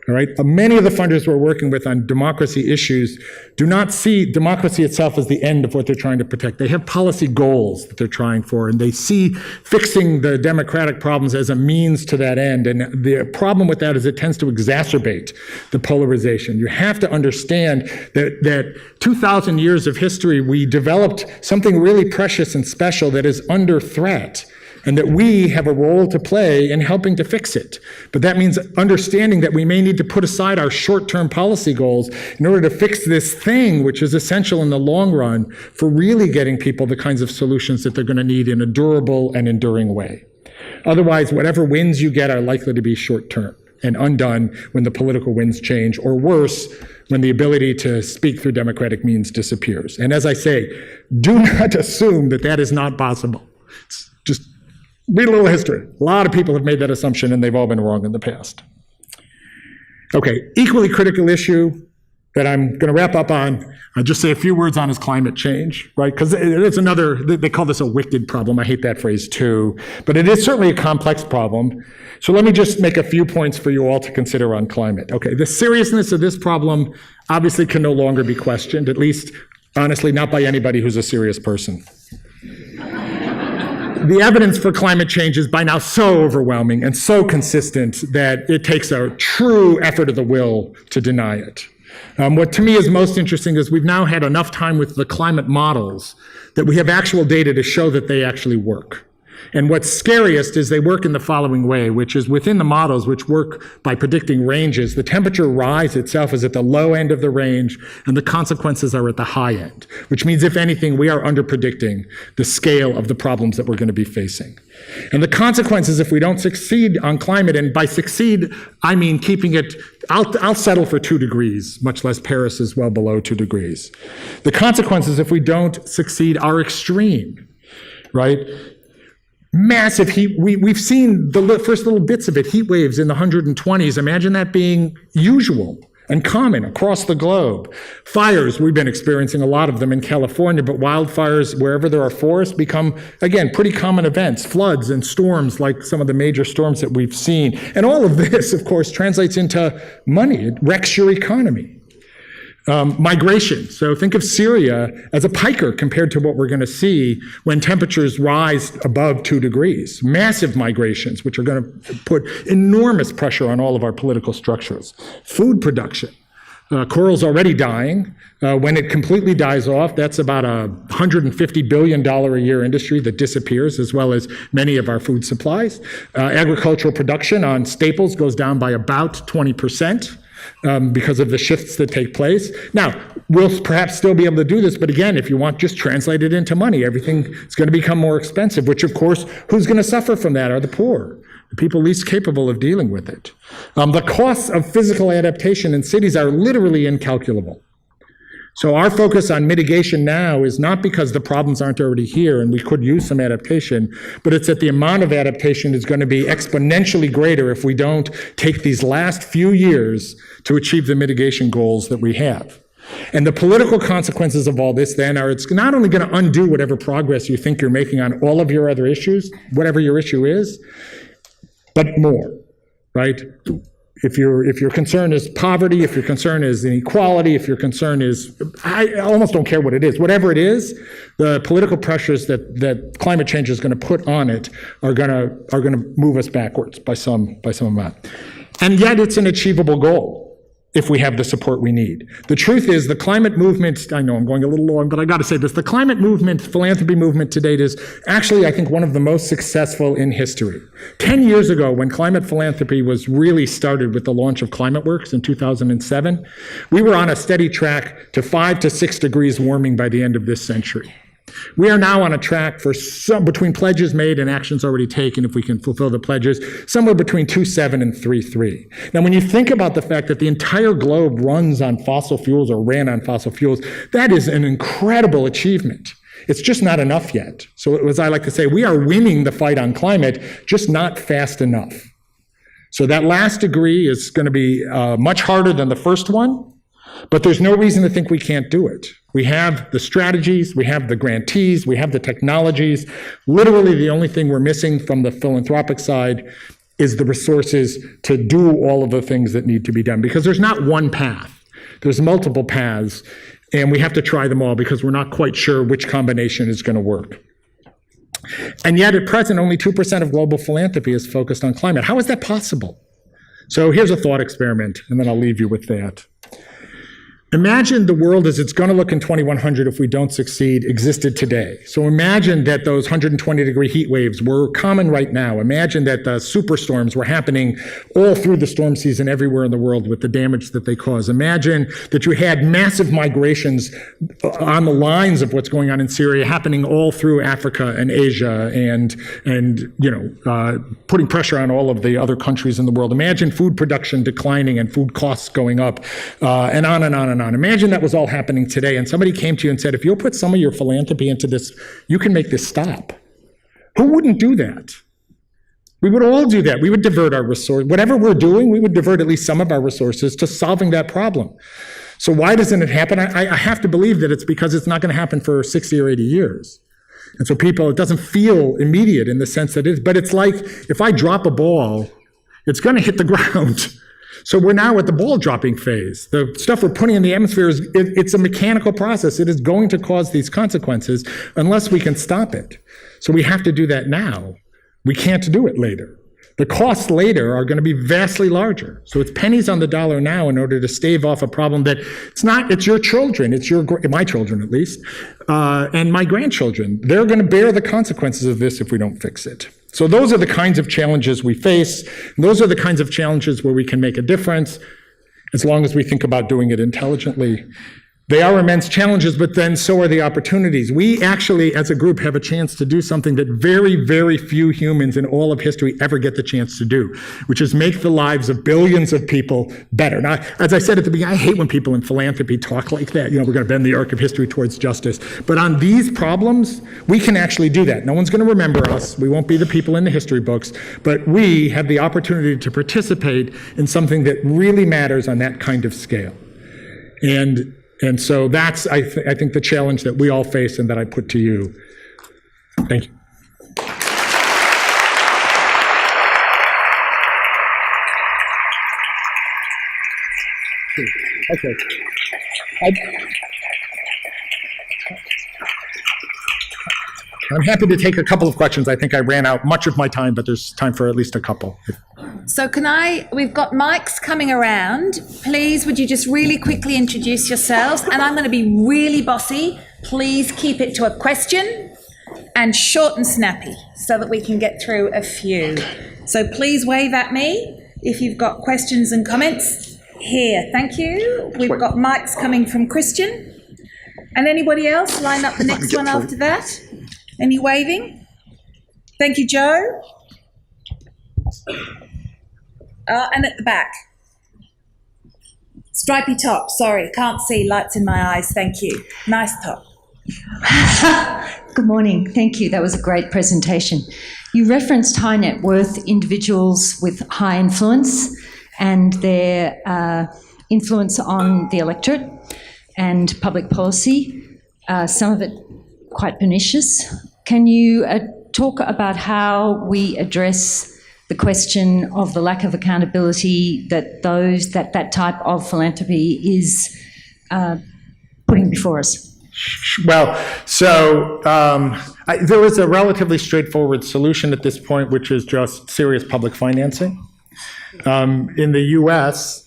All right? Many of the funders we're working with on democracy issues do not see democracy itself as the end of what they're trying to protect. They have policy goals that they're trying for, and they see fixing the democratic problems as a means to that end. And the problem with that is it tends to exacerbate the polarization. You have to understand that 2,000 years of history, we developed something really precious and special that is under threat, and that we have a role to play in helping to fix it. But that means understanding that we may need to put aside our short-term policy goals in order to fix this thing, which is essential in the long run for really getting people the kinds of solutions that they're going to need in a durable and enduring way. Otherwise, whatever wins you get are likely to be short-term and undone when the political winds change, or worse, when the ability to speak through democratic means disappears. And as I say, do not assume that that is not possible. Just read a little history. A lot of people have made that assumption, and they've all been wrong in the past. Okay, equally critical issue that I'm going to wrap up on, I'll just say a few words on is climate change, right? Because it's another, they call this a wicked problem. I hate that phrase too. But it is certainly a complex problem. So let me just make a few points for you all to consider on climate. Okay, the seriousness of this problem obviously can no longer be questioned, at least, honestly, not by anybody who's a serious person. The evidence for climate change is by now so overwhelming and so consistent that it takes a true effort of the will to deny it. What to me is most interesting is we've now had enough time with the climate models that we have actual data to show that they actually work. And what's scariest is they work in the following way, which is within the models, which work by predicting ranges, the temperature rise itself is at the low end of the range, and the consequences are at the high end, which means, if anything, we are under-predicting the scale of the problems that we're going to be facing. And the consequences, if we don't succeed on climate, and by succeed, I mean keeping it, I'll settle for 2 degrees, much less Paris is well below 2 degrees. The consequences, if we don't succeed, are extreme, right? Massive heat. We've seen the first little bits of it, heat waves in the 120s. Imagine that being usual and common across the globe. Fires, we've been experiencing a lot of them in California, but wildfires wherever there are forests become, again, pretty common events. Floods and storms like some of the major storms that we've seen. And all of this, of course, translates into money. It wrecks your economy. Migration. So think of Syria as a piker compared to what we're going to see when temperatures rise above 2 degrees. Massive migrations, which are going to put enormous pressure on all of our political structures. Food production. Coral's already dying. When it completely dies off, that's about a $150 billion a year industry that disappears, as well as many of our food supplies. Agricultural production on staples goes down by about 20%. Because of the shifts that take place. Now, we'll perhaps still be able to do this, but again, if you want, just translate it into money. Everything is going to become more expensive, which, of course, who's going to suffer from that are the poor, the people least capable of dealing with it. The costs of physical adaptation in cities are literally incalculable. So our focus on mitigation now is not because the problems aren't already here and we could use some adaptation, but it's that the amount of adaptation is going to be exponentially greater if we don't take these last few years to achieve the mitigation goals that we have. And the political consequences of all this then are it's not only going to undo whatever progress you think you're making on all of your other issues, whatever your issue is, but more, right? If your concern is poverty, if your concern is inequality, if your concern is, I almost don't care what it is, whatever it is, the political pressures that climate change is going to put on it are going to move us backwards by some amount. And yet it's an achievable goal if we have the support we need. The truth is the climate movement, I know I'm going a little long, but I got to say this, the climate movement, philanthropy movement to date is actually, I think, one of the most successful in history. 10 years ago, when climate philanthropy was really started with the launch of ClimateWorks in 2007, we were on a steady track to 5 to 6 degrees warming by the end of this century. We are now on a track for between pledges made and actions already taken, if we can fulfill the pledges, somewhere between 2.7 and 3.3. Now, when you think about the fact that the entire globe runs on fossil fuels or ran on fossil fuels, that is an incredible achievement. It's just not enough yet. So as I like to say, we are winning the fight on climate, just not fast enough. So that last degree is going to be much harder than the first one, but there's no reason to think we can't do it. We have the strategies, we have the grantees, we have the technologies. Literally, the only thing we're missing from the philanthropic side is the resources to do all of the things that need to be done. Because there's not one path. There's multiple paths, and we have to try them all because we're not quite sure which combination is going to work. And yet, at present, only 2% of global philanthropy is focused on climate. How is that possible? So here's a thought experiment, and then I'll leave you with that. Imagine the world as it's going to look in 2100 if we don't succeed existed today. So imagine that those 120-degree heat waves were common right now. Imagine that the superstorms were happening all through the storm season everywhere in the world with the damage that they cause. Imagine that you had massive migrations on the lines of what's going on in Syria happening all through Africa and Asia and putting pressure on all of the other countries in the world. Imagine food production declining and food costs going up, and on and on and on. Imagine that was all happening today, and somebody came to you and said, if you'll put some of your philanthropy into this, you can make this stop. Who wouldn't do that? We would all do that. We would divert our resources. Whatever we're doing, we would divert at least some of our resources to solving that problem. So why doesn't it happen? I have to believe that it's because it's not going to happen for 60 or 80 years. And so it doesn't feel immediate in the sense that it is, but it's like if I drop a ball, it's going to hit the ground. So we're now at the ball dropping phase. The stuff we're putting in the atmosphere it's a mechanical process. It is going to cause these consequences unless we can stop it. So we have to do that now. We can't do it later. The costs later are going to be vastly larger. So it's pennies on the dollar now in order to stave off a problem that it's your children, my children at least, and my grandchildren. They're going to bear the consequences of this if we don't fix it. So those are the kinds of challenges we face. And those are the kinds of challenges where we can make a difference as long as we think about doing it intelligently. They are immense challenges, but then so are the opportunities. We actually, as a group, have a chance to do something that very, very few humans in all of history ever get the chance to do, which is make the lives of billions of people better. Now, as I said at the beginning, I hate when people in philanthropy talk like that. We're going to bend the arc of history towards justice. But on these problems, we can actually do that. No one's going to remember us. We won't be the people in the history books. But we have the opportunity to participate in something that really matters on that kind of scale. And so that's, I think, the challenge that we all face and that I put to you. Thank you. Okay. I'm happy to take a couple of questions. I think I ran out much of my time, but there's time for at least a couple. So we've got mics coming around. Please, would you just really quickly introduce yourselves? And I'm going to be really bossy. Please keep it to a question and short and snappy so that we can get through a few. So please wave at me if you've got questions and comments. Here, thank you. We've got mics coming from Christian. And anybody else? Line up the next one after that. Any waving? Thank you, Joe. And at the back. Stripy top, sorry, can't see, lights in my eyes, thank you. Nice top. Good morning, thank you, that was a great presentation. You referenced high net worth individuals with high influence and their influence on the electorate. and public policy, some of it quite pernicious. Can you talk about how we address the question of the lack of accountability that type of philanthropy is putting before us? Well, so there was a relatively straightforward solution at this point, which is just serious public financing. In the U.S.,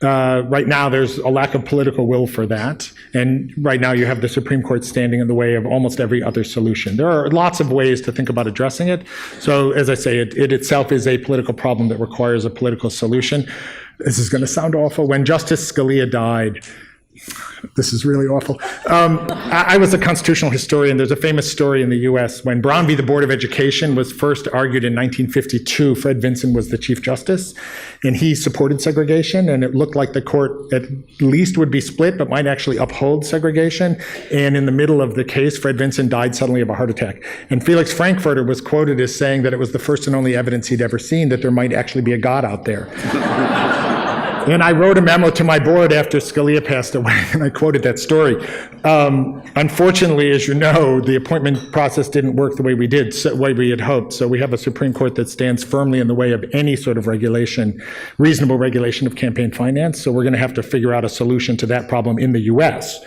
right now there's a lack of political will for that. And right now you have the Supreme Court standing in the way of almost every other solution. There are lots of ways to think about addressing it. So as I say, it itself is a political problem that requires a political solution. This is going to sound awful. When Justice Scalia died, this is really awful. I was a constitutional historian. There's a famous story in the U.S. when Brown v. the Board of Education was first argued in 1952. Fred Vinson was the Chief Justice, and he supported segregation, and it looked like the court at least would be split, but might actually uphold segregation. And in the middle of the case, Fred Vinson died suddenly of a heart attack. And Felix Frankfurter was quoted as saying that it was the first and only evidence he'd ever seen that there might actually be a God out there. And I wrote a memo to my board after Scalia passed away, and I quoted that story. Unfortunately, as you know, the appointment process didn't work the way we had hoped. So we have a Supreme Court that stands firmly in the way of any sort of regulation, reasonable regulation of campaign finance. So we're going to have to figure out a solution to that problem in the U.S.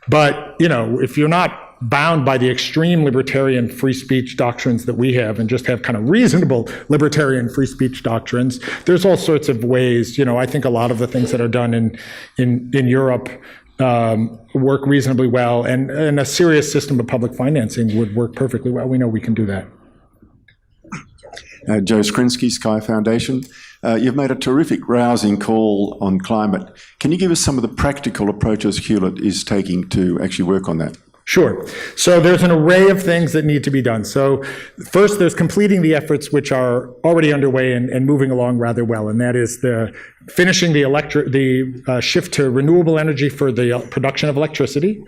But, if you're not bound by the extreme libertarian free speech doctrines that we have and just have kind of reasonable libertarian free speech doctrines, there's all sorts of ways. I think a lot of the things that are done in Europe work reasonably well, and a serious system of public financing would work perfectly well. We know we can do that. Joe Skrinsky, Sky Foundation. You've made a terrific, rousing call on climate. Can you give us some of the practical approaches Hewlett is taking to actually work on that? Sure. So there's an array of things that need to be done. So first, there's completing the efforts which are already underway and moving along rather well, and that is finishing the shift to renewable energy for the production of electricity,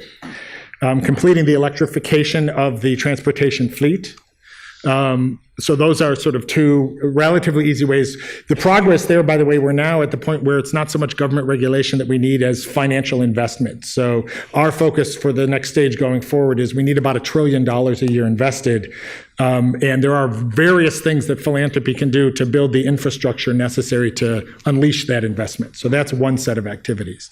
completing the electrification of the transportation fleet. So those are sort of two relatively easy ways. The progress there, by the way, we're now at the point where it's not so much government regulation that we need as financial investment. So our focus for the next stage going forward is we need about $1 trillion a year invested. And there are various things that philanthropy can do to build the infrastructure necessary to unleash that investment. So that's one set of activities.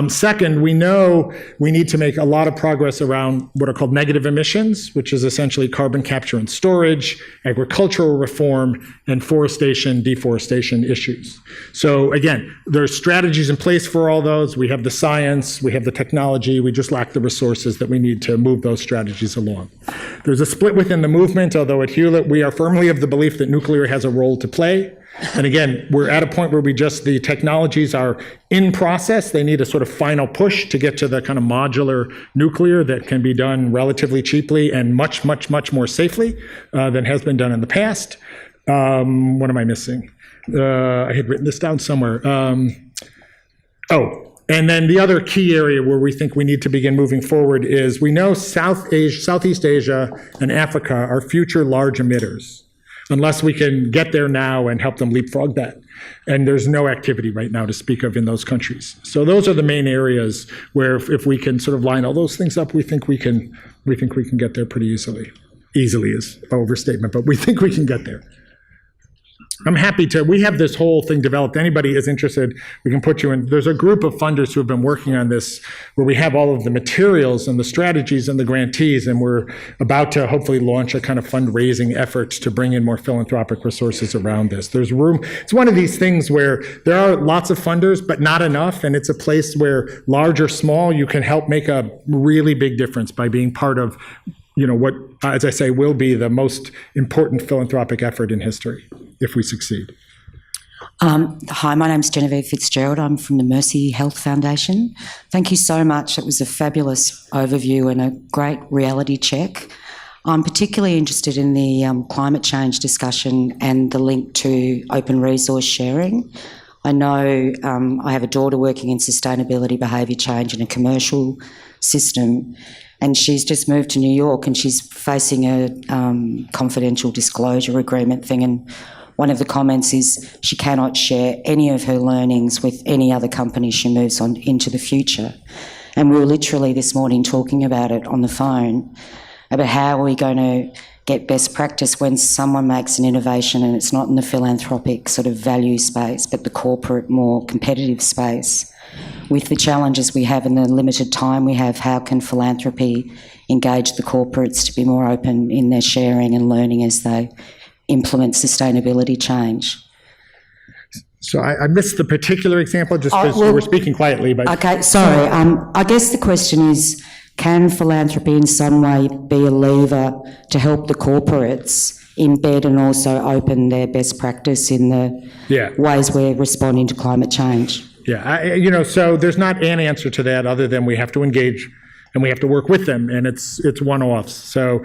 Second, we know we need to make a lot of progress around what are called negative emissions, which is essentially carbon capture and storage, agricultural reform, and deforestation issues. So again, there's strategies in place for all those. We have the science, we have the technology, we just lack the resources that we need to move those strategies along. There's a split within the movement, although at Hewlett we are firmly of the belief that nuclear has a role to play. And again, we're at a point where the technologies are in process. They need a sort of final push to get to the kind of modular nuclear that can be done relatively cheaply and much, much, much more safely than has been done in the past. What am I missing? I had written this down somewhere. And then the other key area where we think we need to begin moving forward is we know Southeast Asia and Africa are future large emitters, unless we can get there now and help them leapfrog that. And there's no activity right now to speak of in those countries. So those are the main areas where if we can sort of line all those things up, we think we can get there pretty easily. Easily is an overstatement, but we think we can get there. I'm happy we have this whole thing developed. Anybody is interested, we can put you in. There's a group of funders who have been working on this where we have all of the materials and the strategies and the grantees, and we're about to hopefully launch a kind of fundraising effort to bring in more philanthropic resources around this. There's room. It's one of these things where there are lots of funders, but not enough, and it's a place where large or small, you can help make a really big difference by being part of what, as I say, will be the most important philanthropic effort in history if we succeed. Hi, my name's Genevieve Fitzgerald. I'm from the Mercy Health Foundation. Thank you so much. It was a fabulous overview and a great reality check. I'm particularly interested in the climate change discussion and the link to open resource sharing. I know I have a daughter working in sustainability behaviour change in a commercial system, and she's just moved to New York and she's facing a confidential disclosure agreement thing, and one of the comments is she cannot share any of her learnings with any other company she moves on into the future. And we were literally this morning talking about it on the phone, about how are we going to get best practice when someone makes an innovation and it's not in the philanthropic sort of value space, but the corporate, more competitive space. With the challenges we have and the limited time we have, how can philanthropy engage the corporates to be more open in their sharing and learning as they implement sustainability change? So I missed the particular example just because you were speaking quietly. But okay, sorry. I guess the question is, can philanthropy in some way be a lever to help the corporates embed and also open their best practice in the ways we're responding to climate change? Yeah, so there's not an answer to that other than we have to engage and we have to work with them, and it's one-offs. So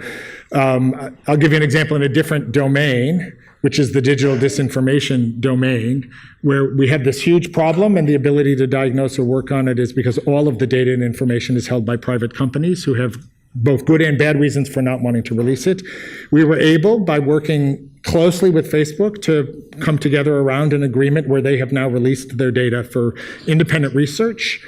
I'll give you an example in a different domain, which is the digital disinformation domain, where we have this huge problem, and the ability to diagnose or work on it is because all of the data and information is held by private companies who have both good and bad reasons for not wanting to release it. We were able, by working closely with Facebook, to come together around an agreement where they have now released their data for independent research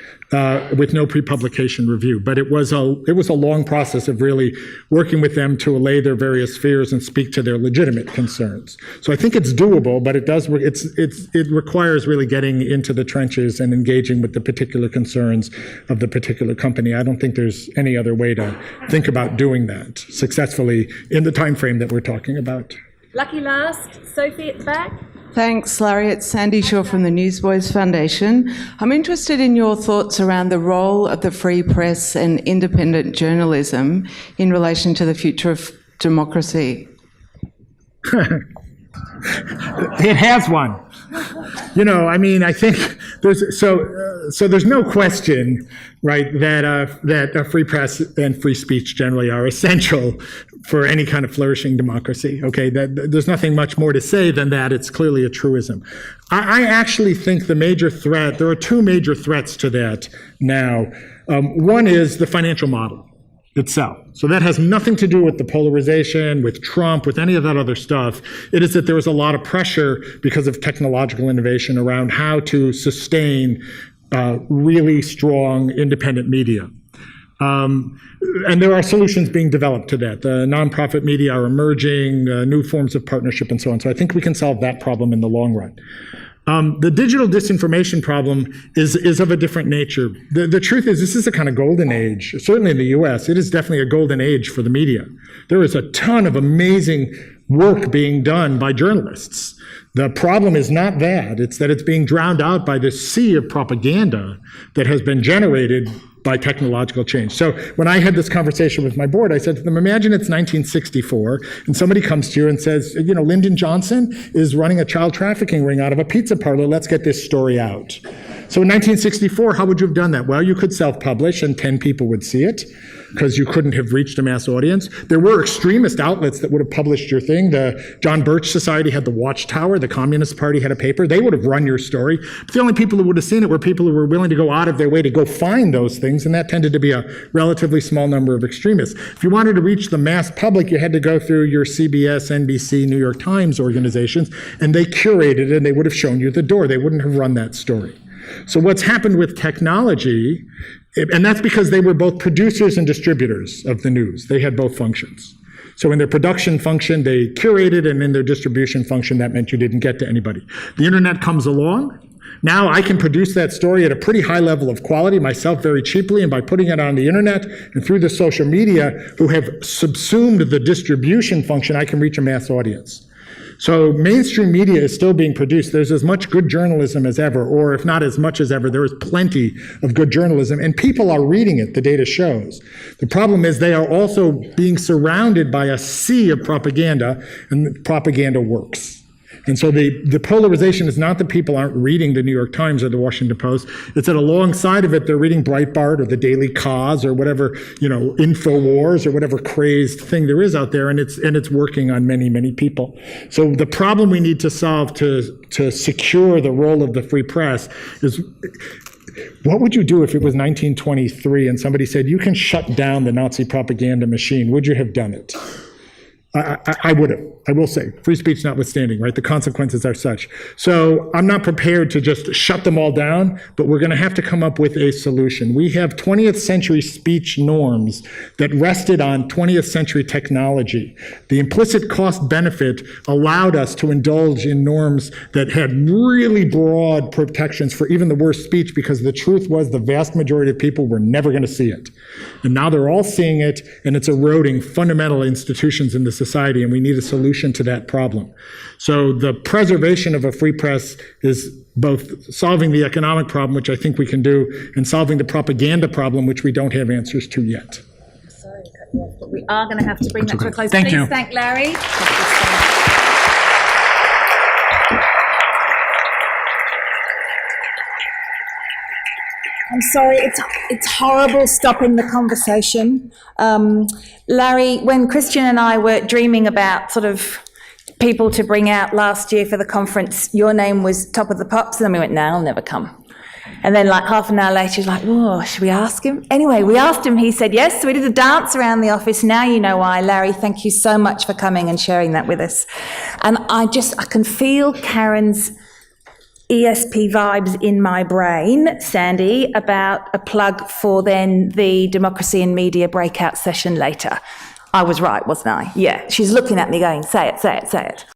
with no pre-publication review. But it was a long process of really working with them to allay their various fears and speak to their legitimate concerns. So I think it's doable, but it requires really getting into the trenches and engaging with the particular concerns of the particular company. I don't think there's any other way to think about doing that successfully in the time frame that we're talking about. Lucky last, Sophie at the back. Thanks, Larry. It's Sandy Shaw from the Newsboys Foundation. I'm interested in your thoughts around the role of the free press and independent journalism in relation to the future of democracy. It has one. I think there's no question, right, that a free press and free speech generally are essential for any kind of flourishing democracy. Okay, there's nothing much more to say than that. It's clearly a truism. I actually think there are two major threats to that now. One is the financial model itself. So that has nothing to do with the polarization, with Trump, with any of that other stuff. It is that there is a lot of pressure because of technological innovation around how to sustain really strong independent media. And there are solutions being developed to that. The nonprofit media are emerging, new forms of partnership and so on. So I think we can solve that problem in the long run. The digital disinformation problem is of a different nature. The truth is, this is a kind of golden age. Certainly in the US, it is definitely a golden age for the media. There is a ton of amazing work being done by journalists. The problem is not that, it's that it's being drowned out by this sea of propaganda that has been generated by technological change. So when I had this conversation with my board, I said to them, imagine it's 1964 and somebody comes to you and says, Lyndon Johnson is running a child trafficking ring out of a pizza parlor. Let's get this story out. So in 1964, how would you have done that? Well, you could self-publish and 10 people would see it because you couldn't have reached a mass audience. There were extremist outlets that would have published your thing. The John Birch Society had the Watchtower. The Communist Party had a paper. They would have run your story. But the only people who would have seen it were people who were willing to go out of their way to go find those things, and that tended to be a relatively small number of extremists. If you wanted to reach the mass public, you had to go through your CBS, NBC, New York Times organizations, and they curated it, and they would have shown you the door. They wouldn't have run that story. So what's happened with technology, and that's because they were both producers and distributors of the news. They had both functions. So in their production function, they curated, and in their distribution function, that meant you didn't get to anybody. The internet comes along. Now I can produce that story at a pretty high level of quality myself very cheaply, and by putting it on the internet and through the social media who have subsumed the distribution function, I can reach a mass audience. So mainstream media is still being produced. There's as much good journalism as ever, or if not as much as ever, there is plenty of good journalism, and people are reading it, the data shows. The problem is they are also being surrounded by a sea of propaganda, and propaganda works. And so the polarization is not that people aren't reading the New York Times or the Washington Post. It's that alongside of it, they're reading Breitbart or the Daily Kos or whatever, InfoWars or whatever crazed thing there is out there, and it's working on many, many people. So the problem we need to solve to secure the role of the free press is, what would you do if it was 1923 and somebody said, you can shut down the Nazi propaganda machine? Would you have done it? I would have. I will say, free speech notwithstanding, right? The consequences are such. So I'm not prepared to just shut them all down, but we're going to have to come up with a solution. We have 20th century speech norms that rested on 20th century technology. The implicit cost benefit allowed us to indulge in norms that had really broad protections for even the worst speech, because the truth was the vast majority of people were never going to see it. And now they're all seeing it, and it's eroding fundamental institutions in the society, and we need a solution to that problem. So the preservation of a free press is both solving the economic problem, which I think we can do, and solving the propaganda problem, which we don't have answers to yet. Sorry to cut you off, but we are going to have to bring that to a close. Thank Please you. thank Larry. I'm sorry, it's horrible stopping the conversation. Larry, when Christian and I were dreaming about sort of people to bring out last year for the conference, your name was top of the pops, and then we went, no, I'll never come. And then like half an hour later, he's like, oh, should we ask him? Anyway, we asked him, he said yes, so we did a dance around the office. Now you know why. Larry, thank you so much for coming and sharing that with us. And I can feel Karen's ESP vibes in my brain, Sandy, about a plug for then the Democracy and Media breakout session later. I was right, wasn't I? Yeah, she's looking at me going, say it, say it, say it.